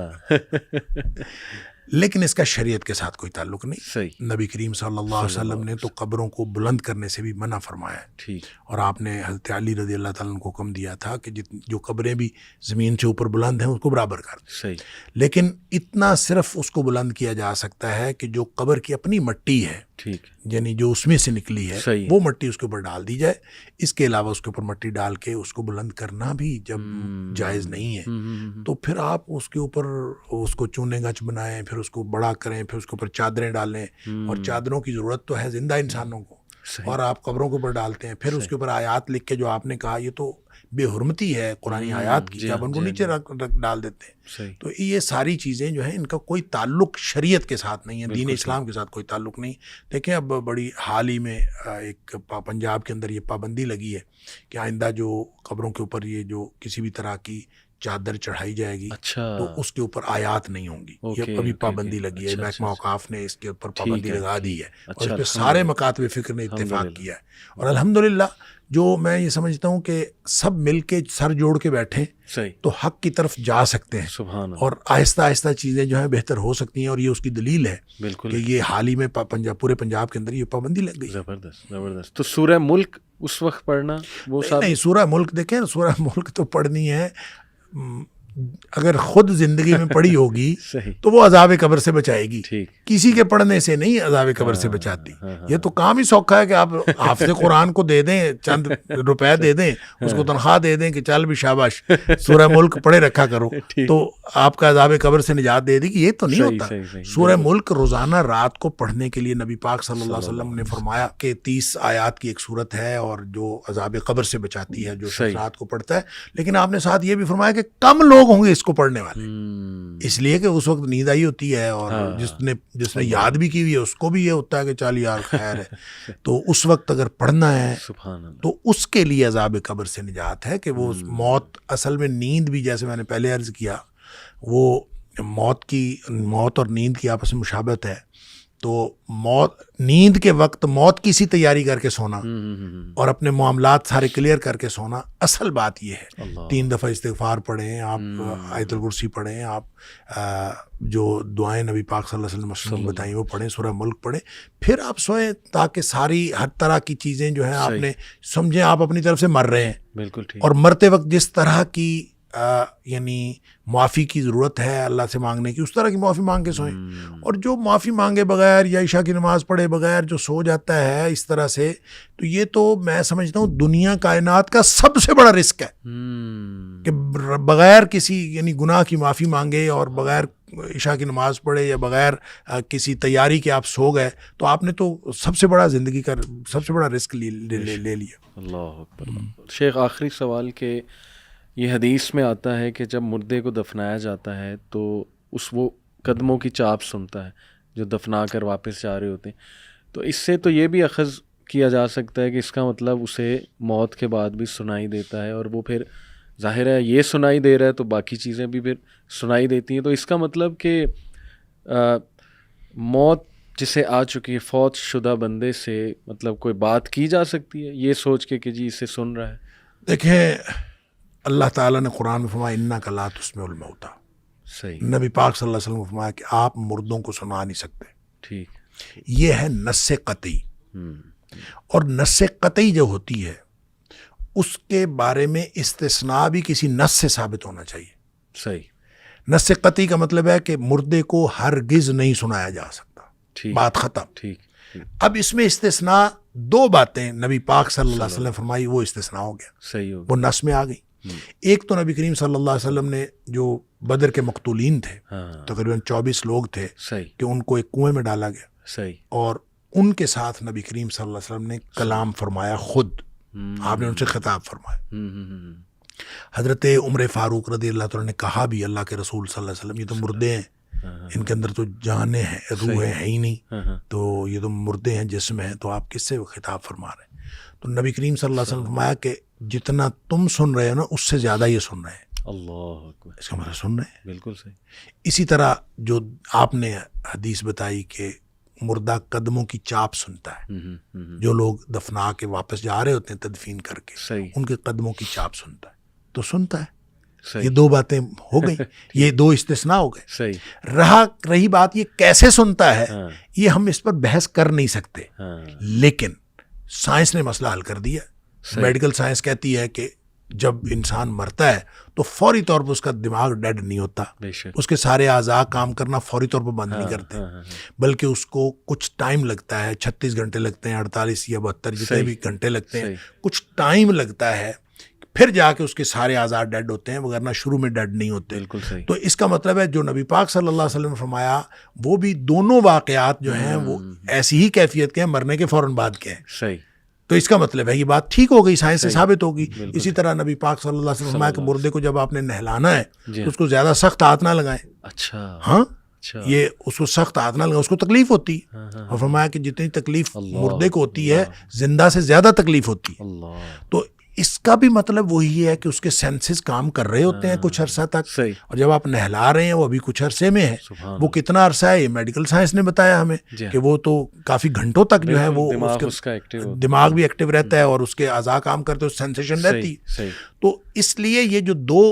S2: لیکن اس کا شریعت کے ساتھ کوئی تعلق نہیں. صحیح. نبی کریم صلی اللہ علیہ وسلم نے تو قبروں کو بلند کرنے سے بھی منع فرمایا. ٹھیک. اور آپ نے حضرت علی رضی اللہ تعالیٰ عنہ کو حکم دیا تھا کہ جو قبریں بھی زمین سے اوپر بلند ہیں اس کو برابر کر دیں. صحیح. لیکن اتنا صرف اس کو بلند کیا جا سکتا ہے کہ جو قبر کی اپنی مٹی ہے, ٹھیک, یعنی جو اس میں سے نکلی ہے وہ مٹی اس کے اوپر ڈال دی جائے. اس کے علاوہ اس کے اوپر مٹی ڈال کے اس کو بلند کرنا بھی جب جائز نہیں ہے تو پھر آپ اس کے اوپر اس کو چونے گچ بنائیں, پھر اس کو بڑا کریں, پھر اس کے اوپر چادریں ڈالیں. اور چادروں کی ضرورت تو ہے زندہ انسانوں کو, اور آپ قبروں کے اوپر ڈالتے ہیں. پھر اس کے اوپر آیات لکھ کے جو آپ نے کہا یہ تو بے حرمتی ہے قرآنی آیات کی, آپ ان کو نیچے رکھ ڈال دیتے ہیں. تو یہ ساری چیزیں جو ہیں ان کا کوئی تعلق شریعت کے ساتھ نہیں ہے, دین اسلام کے ساتھ کوئی تعلق نہیں. دیکھیں اب بڑی حال ہی میں ایک پنجاب کے اندر یہ پابندی لگی ہے کہ آئندہ جو قبروں کے اوپر یہ جو کسی بھی طرح کی چادر چڑھائی جائے گی تو اس کے اوپر آیات نہیں ہوں گی. یہ ابھی پابندی لگی ہے, محکمہ اوقاف نے اس کے اوپر پابندی لگا دی ہے, اور اس پہ سارے مکاتب فکر نے اتفاق کیا ہے. اور الحمدللہ جو میں یہ سمجھتا ہوں کہ سب مل کے سر جوڑ کے بیٹھیں تو حق کی طرف جا سکتے ہیں, اور آہستہ آہستہ چیزیں جو ہیں بہتر ہو سکتی ہیں. اور یہ اس کی دلیل ہے کہ یہ حال ہی میں پورے پنجاب کے اندر یہ پابندی لگ گئی.
S1: زبردست زبردست. تو سورہ ملک اس وقت پڑھنا وہ
S2: نہیں, سورہ ملک دیکھیں, سورہ ملک تو پڑھنی ہے اگر خود زندگی میں پڑھی ہوگی
S1: صحیح
S2: تو وہ عذاب قبر سے بچائے گی,
S1: ٹھیک
S2: کسی کے پڑھنے سے نہیں عذاب قبر سے بچاتی. یہ تو کام ہی سوکھا ہے کہ آپ حافظ قرآن کو دے دیں, چند روپے دے دیں, اس کو تنخواہ دے دیں کہ چل بھی شاباش سورہ ملک پڑھے رکھا کرو تو آپ کا عذاب قبر سے نجات دے دے گی. یہ تو نہیں ہوتا. سورہ ملک روزانہ رات کو پڑھنے کے لیے نبی پاک صلی اللہ علیہ وسلم نے فرمایا کہ 30 آیات کی ایک صورت ہے اور جو عذاب قبر سے بچاتی ہے جو شخص رات کو پڑھتا ہے. لیکن آپ نے ساتھ یہ بھی فرمایا کہ کم لوگ ہوں گے اس کو پڑھنے والے, اس لیے کہ اس وقت نیند آئی ہوتی ہے, اور جس نے یاد بھی کی ہوئی ہے اس کو بھی یہ ہوتا ہے کہ چل یار خیر ہے. تو اس وقت اگر پڑھنا ہے تو اس کے لیے عذاب قبر سے نجات ہے کہ وہ موت, اصل میں نیند بھی جیسے میں نے پہلے عرض کیا وہ موت اور نیند کی آپس میں مشابہت ہے. تو نیند کے وقت موت کی سی تیاری کر کے سونا اور اپنے معاملات سارے کلیئر کر کے سونا, اصل بات یہ ہے. 3 دفعہ استغفار پڑھیں آپ, آیت الکرسی پڑھیں آپ, جو دعائیں نبی پاک صلی اللہ علیہ وسلم نے بتائیں وہ پڑھیں, سورہ ملک پڑھیں, پھر آپ سوئیں تاکہ ساری ہر طرح کی چیزیں جو ہیں آپ نے سمجھیں آپ اپنی طرف سے مر رہے ہیں.
S1: بالکل ٹھیک.
S2: اور مرتے وقت جس طرح کی یعنی معافی کی ضرورت ہے اللہ سے مانگنے کی, اس طرح کی معافی مانگ کے سوئیں. اور جو معافی مانگے بغیر یا عشاء کی نماز پڑھے بغیر جو سو جاتا ہے اس طرح سے, تو یہ تو میں سمجھتا ہوں دنیا کائنات کا سب سے بڑا رسک ہے کہ بغیر کسی یعنی گناہ کی معافی مانگے اور بغیر عشاء کی نماز پڑھے یا بغیر کسی تیاری کے آپ سو گئے, تو آپ نے تو سب سے بڑا زندگی کا سب سے بڑا رسک لے لیا.
S1: اللہ اکبر. شیخ آخری سوال کہ یہ حدیث میں آتا ہے کہ جب مردے کو دفنایا جاتا ہے تو وہ قدموں کی چاپ سنتا ہے جو دفنا کر واپس جا رہے ہوتے ہیں. تو اس سے تو یہ بھی اخذ کیا جا سکتا ہے کہ اس کا مطلب اسے موت کے بعد بھی سنائی دیتا ہے, اور وہ پھر ظاہر ہے یہ سنائی دے رہا ہے تو باقی چیزیں بھی پھر سنائی دیتی ہیں. تو اس کا مطلب کہ موت جسے آ چکی ہے فوت شدہ بندے سے مطلب کوئی بات کی جا سکتی ہے یہ سوچ کے کہ جی اسے سن رہا ہے.
S2: دیکھیں اللہ تعالیٰ نے قرآن میں فرمایا انک لا تسمع الموتیٰ.
S1: صحیح.
S2: نبی پاک صلی اللہ علیہ وسلم نے فرمایا کہ آپ مردوں کو سنا نہیں سکتے.
S1: ٹھیک.
S2: یہ ہے نص قطعی. اور نص قطعی جو ہوتی ہے اس کے بارے میں استثناء بھی کسی نص سے ثابت ہونا چاہیے.
S1: صحیح.
S2: نص قطعی کا مطلب ہے کہ مردے کو ہرگز نہیں سنایا جا سکتا.
S1: ٹھیک.
S2: بات ختم.
S1: ٹھیک.
S2: اب اس میں استثناء 2 باتیں نبی پاک صلی اللہ علیہ وسلم نے فرمائی, وہ استثناء ہو گیا.
S1: صحیح ہو گیا.
S2: وہ نص میں آ گئی. ایک تو نبی کریم صلی اللہ علیہ وسلم نے جو بدر کے مقتولین تھے تقریباً 24 لوگ تھے کہ ان کو ایک کنویں میں ڈالا گیا.
S1: صحیح.
S2: اور ان کے ساتھ نبی کریم صلی اللہ علیہ وسلم نے کلام فرمایا, خود آپ نے ان سے خطاب فرمایا. حضرت عمر فاروق رضی اللہ تعالیٰ نے کہا بھی اللہ کے رسول صلی اللہ علیہ وسلم یہ تو مردے ہیں, ان کے اندر تو جانیں ہیں, روحیں ہیں ہی نہیں, تو یہ تو مردے ہیں جسم ہیں, تو آپ کس سے خطاب فرما رہے ہیں. تو نبی کریم صلی اللہ علیہ وسلم نے فرمایا کہ جتنا تم سن رہے ہو نا اس سے زیادہ یہ سن رہے ہیں.
S1: اللہ اکبر.
S2: اس کا مطلب سن رہے ہیں.
S1: بالکل صحیح.
S2: اسی طرح جو آپ نے حدیث بتائی کہ مردہ قدموں کی چاپ سنتا ہے, جو لوگ دفنا کے واپس جا رہے ہوتے ہیں تدفین کر کے, ان کے قدموں کی چاپ سنتا ہے, تو سنتا ہے. یہ 2 باتیں ہو گئی, یہ 2 استثناء ہو گئے.
S1: صحیح.
S2: رہی بات یہ کیسے سنتا ہے, یہ ہم اس پر بحث کر نہیں سکتے, لیکن سائنس نے مسئلہ حل کر دیا. میڈیکل سائنس کہتی ہے کہ جب انسان مرتا ہے تو فوری طور پر اس کا دماغ ڈیڈ نہیں ہوتا, اس کے سارے اعضاء کام کرنا فوری طور پر بند نہیں کرتے, بلکہ اس کو کچھ ٹائم لگتا ہے, 36 گھنٹے لگتے ہیں, 48 یا 72 جتنے بھی گھنٹے لگتے ہیں, کچھ ٹائم لگتا ہے, پھر جا کے اس کے سارے اعضاء ڈیڈ ہوتے ہیں, وغیرہ شروع میں ڈیڈ نہیں ہوتے. تو اس کا مطلب ہے جو نبی پاک صلی اللہ علیہ وسلم نے فرمایا وہ بھی دونوں واقعات جو ہیں وہ ایسی ہی کیفیت کے ہیں, مرنے کے فوراً بعد کے ہیں.
S1: صحیح.
S2: تو اس کا مطلب ہے یہ بات ٹھیک ہو گئی, سائنس سے ثابت ہوگی. اسی طرح نبی پاک صلی اللہ علیہ وسلم نے فرمایا کہ مردے کو جب آپ نے نہلانا ہے تو اس کو زیادہ سخت ہاتھ نہ لگائیں.
S1: اچھا.
S2: ہاں, یہ اس کو سخت ہاتھ نہ لگائیں, اس کو تکلیف ہوتی. اور فرمایا کہ جتنی تکلیف مردے کو ہوتی ہے زندہ سے زیادہ تکلیف ہوتی ہے. تو اس کا بھی مطلب وہی ہے کہ اس کے سینسز کام کر رہے ہوتے ہیں کچھ عرصہ تک, اور جب آپ نہلا رہے ہیں وہ ابھی کچھ عرصے میں ہے. وہ کتنا عرصہ ہے یہ میڈیکل سائنس نے بتایا ہمیں کہ وہ تو کافی گھنٹوں تک جو ہے وہ دماغ بھی ایکٹیو رہتا ہے اور اس کے اعضاء کام کرتے ہیں, سینسیشن رہتی. تو اس لیے یہ جو 2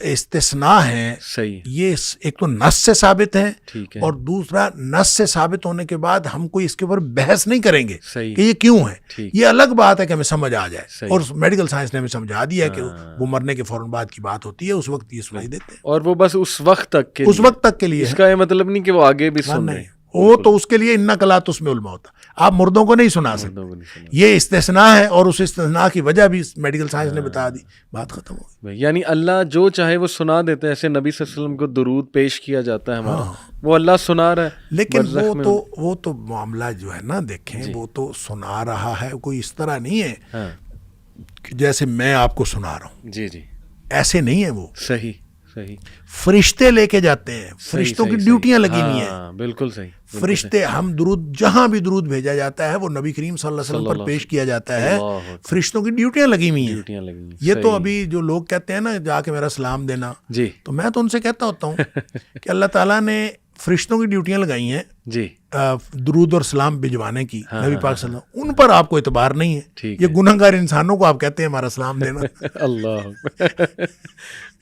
S2: استثناء ہیں
S1: صحیح
S2: یہ ایک تو نص سے ثابت ہے
S1: ٹھیک ہے
S2: اور دوسرا نص سے ثابت ہونے کے بعد ہم کوئی اس کے اوپر بحث نہیں کریں گے
S1: صحیح
S2: کہ یہ کیوں ہے.
S1: ٹھیک
S2: یہ الگ بات ہے کہ ہمیں سمجھ آ جائے
S1: صحیح.
S2: اور میڈیکل سائنس نے ہمیں سمجھا دیا کہ
S1: ہاں.
S2: وہ مرنے کے فوراً بعد کی بات ہوتی ہے, اس وقت یہ سنائی دیتے ہیں,
S1: اور وہ بس اس وقت تک کے
S2: اس
S1: لیے.
S2: وقت تک کے لیے
S1: اس
S2: ہے.
S1: کا یہ مطلب نہیں کہ وہ آگے بھی سن رہے
S2: نہیں, وہ تو اس کے لیے انک لا تسمع الموتى, آپ مردوں کو نہیں سنا سکتے. یہ استثناء ہے اور اس استثناء کی وجہ بھی میڈیکل سائنس نے بتا دی, بات ختم ہو گئی.
S1: یعنی اللہ جو چاہے وہ سنا دیتے ہیں. ایسے نبی صلی اللہ علیہ وسلم کو درود پیش کیا جاتا ہے ہمارا, وہ اللہ سنا رہا ہے.
S2: لیکن وہ تو معاملہ جو ہے نا دیکھیں, وہ تو سنا رہا ہے, کوئی اس طرح نہیں ہے کہ جیسے میں آپ کو سنا رہا ہوں.
S1: جی جی
S2: ایسے نہیں ہے وہ.
S1: صحیح صحیح.
S2: فرشتے لے کے جاتے ہیں, فرشتوں کی ڈیوٹیاں لگی ہوئی ہیں.
S1: بالکل صحیح.
S2: فرشتے, ہم درود جہاں بھی درود بھیجا جاتا ہے وہ نبی کریم صلی اللہ علیہ وسلم پر پیش کیا جاتا ہے. فرشتوں کی ڈیوٹیاں لگی ہوئی ہیں. یہ تو ابھی جو لوگ کہتے ہیں نا جا کے میرا سلام دینا,
S1: جی
S2: تو میں تو ان سے کہتا ہوتا ہوں کہ اللہ تعالیٰ نے فرشتوں کی ڈیوٹیاں لگائی ہیں
S1: جی
S2: درود اور سلام بھجوانے کی نبی پاک صلی اللہ علیہ وسلم, ان پر آپ کو اعتبار نہیں ہے. یہ گنہگار انسانوں کو آپ کہتے ہیں ہمارا سلام دینا.
S1: اللہ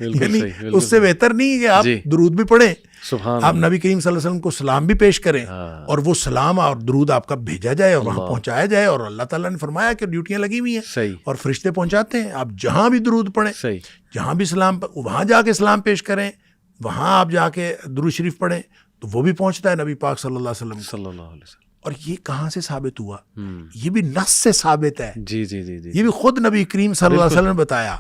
S2: یعنی اس سے بہتر نہیں ہے کہ آپ درود بھی پڑھیں, آپ نبی کریم صلی اللہ علیہ وسلم کو سلام بھی پیش کریں اور وہ سلام اور درود آپ کا بھیجا جائے اور وہاں پہنچایا جائے. اور اللہ تعالیٰ نے فرمایا کہ ڈیوٹیاں لگی ہوئی ہیں اور فرشتے پہنچاتے ہیں. آپ جہاں بھی درود پڑھیں, جہاں بھی سلام, وہاں جا کے سلام پیش کریں, وہاں آپ جا کے درود شریف پڑھیں تو وہ بھی پہنچتا ہے نبی پاک صلی اللہ علیہ وسلم
S1: صلی اللہ علیہ وسلم.
S2: اور یہ کہاں سے ثابت ہوا؟ یہ بھی نص سے ثابت ہے.
S1: جی جی جی جی. یہ
S2: بھی خود نبی کریم صلی اللہ علیہ وسلم نے بتایا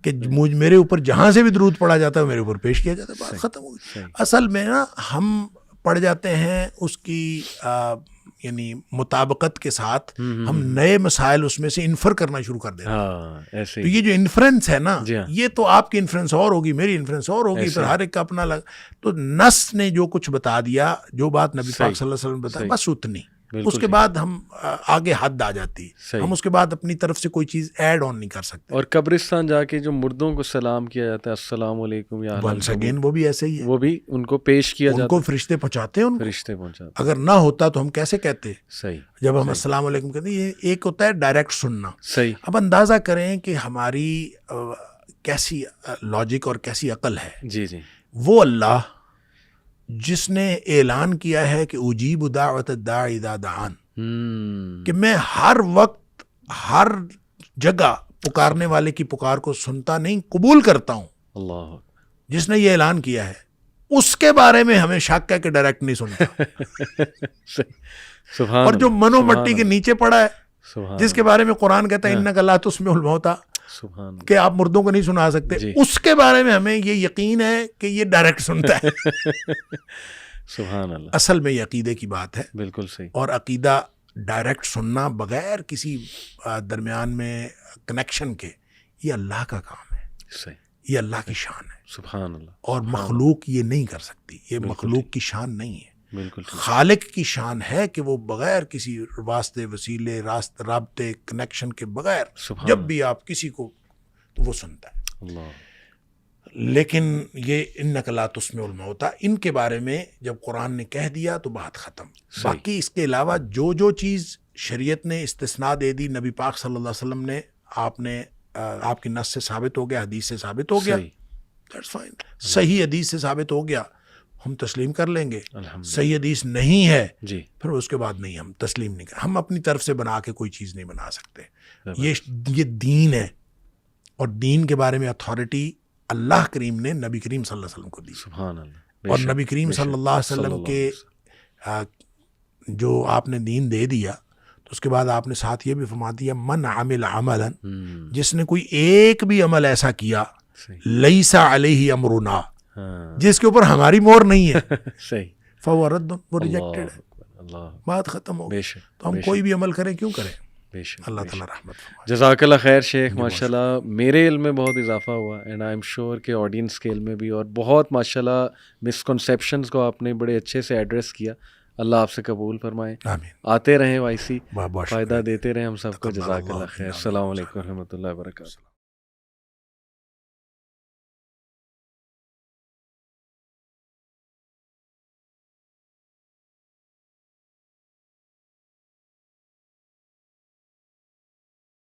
S2: کہ میرے اوپر جہاں سے بھی درود پڑھا جاتا ہے میرے اوپر پیش کیا جاتا ہے. بات ختم ہو گئی. اصل میں نا ہم پڑھ جاتے ہیں اس کی یعنی مطابقت کے ساتھ, ہم نئے مسائل اس میں سے انفر کرنا شروع کر دیتے ہیں. تو یہ جو انفرنس ہے نا, یہ تو آپ کی انفرنس اور ہوگی, میری انفرنس اور ہوگی, پھر ہر ایک کا اپنا الگ. تو نص نے جو کچھ بتا دیا, جو بات نبی پاک صلی اللہ علیہ وسلم بتایا, بس اتنی. اس کے بعد ہم آگے حد آ جاتی ہے, ہم اس کے بعد اپنی طرف سے کوئی چیز ایڈ آن نہیں کر سکتے.
S1: اور قبرستان جا کے جو مردوں کو سلام کیا جاتا ہے, السلام علیکم یا
S2: ونس اگین, وہ بھی ایسے ہی ہے,
S1: وہ بھی ان کو پیش کیا جاتا ہے,
S2: ان کو فرشتے پہنچاتے ہیں.
S1: فرشتے پہنچاتے.
S2: اگر نہ ہوتا تو ہم کیسے کہتے؟
S1: صحیح.
S2: جب ہم السلام علیکم کہتے ہیں, یہ ایک ہوتا ہے ڈائریکٹ سننا.
S1: صحیح.
S2: اب اندازہ کریں کہ ہماری کیسی لاجک اور کیسی عقل ہے.
S1: جی جی. وہ
S2: اللہ جس نے اعلان کیا ہے کہ اجیب دعوت الداعی اذا دعان, کہ میں ہر وقت ہر جگہ پکارنے والے کی پکار کو سنتا نہیں, قبول کرتا ہوں.
S1: اللہ,
S2: جس نے یہ اعلان کیا ہے اس کے بارے میں ہمیں شک ہے کہ ڈائریکٹ نہیں سنتا. اور جو منو مٹی کے نیچے پڑا ہے, جس کے بارے میں قرآن کہتا ہے انک لا تسمع الموتى, کہ آپ مردوں کو نہیں سنا سکتے, اس کے بارے میں ہمیں یہ یقین ہے کہ یہ ڈائریکٹ سنتا ہے.
S1: سبحان اللہ.
S2: اصل میں یہ عقیدے کی بات ہے.
S1: بالکل صحیح.
S2: اور عقیدہ ڈائریکٹ سننا بغیر کسی درمیان میں کنیکشن کے, یہ اللہ کا کام ہے.
S1: صحیح.
S2: یہ اللہ کی شان ہے.
S1: سبحان اللہ.
S2: اور مخلوق یہ نہیں کر سکتی, یہ مخلوق کی شان نہیں ہے.
S1: بالکل.
S2: خالق کی شان ہے کہ وہ بغیر کسی واسطے, وسیلے, رابطے, کنیکشن کے بغیر جب بھی آپ کسی کو, تو وہ سنتا ہے.
S1: اللہ.
S2: لیکن یہ انک لا تسمع الموتى, ان کے بارے میں جب قرآن نے کہہ دیا تو بات ختم. باقی اس کے علاوہ جو چیز شریعت نے استثناء دے دی, نبی پاک صلی اللہ علیہ وسلم نے, آپ کی نص سے ثابت ہو گیا, حدیث سے ثابت ہو گیا, دیٹس فائن. صحیح حدیث سے ثابت ہو گیا, ہم تسلیم کر لیں گے. صحیح حدیث نہیں ہے
S1: جی,
S2: پھر اس کے بعد نہیں, ہم تسلیم نہیں کر, ہم اپنی طرف سے بنا کے کوئی چیز نہیں بنا سکتے. یہ دین ہے, اور دین کے بارے میں اتھارٹی اللہ کریم نے نبی کریم صلی اللہ علیہ وسلم کو دی.
S1: سبحان اللہ.
S2: اور نبی کریم صلی اللہ علیہ وسلم کے جو آپ نے دین دے دیا, تو اس کے بعد آپ نے ساتھ یہ بھی فرما دیا, من عمل عملا, جس نے کوئی ایک بھی عمل ایسا کیا, لیس علیہ امرنا, جس کے اوپر ہماری مہر نہیں ہے,
S1: صحیح,
S2: فہو رد, وہ ریجیکٹڈ ہے.
S1: اللہ.
S2: بات ختم ہو. تو ہم کوئی بھی عمل کریں کیوں کریں؟ اللہ تعالیٰ رحمت فرمائے.
S1: جزاک اللہ خیر شیخ, ماشاء اللہ میرے علم میں بہت اضافہ ہوا, اینڈ آئی ایم شیور کہ آڈینس کے علم میں بھی, اور بہت ماشاء اللہ مسکنسیپشنز کو آپ نے بڑے اچھے سے ایڈریس کیا. اللہ آپ سے قبول فرمائے.
S2: آمین.
S1: آتے رہیں وائسی, فائدہ دیتے رہیں ہم سب کو. جزاک اللہ خیر. السلام علیکم و رحمۃ اللہ وبرکاتہ.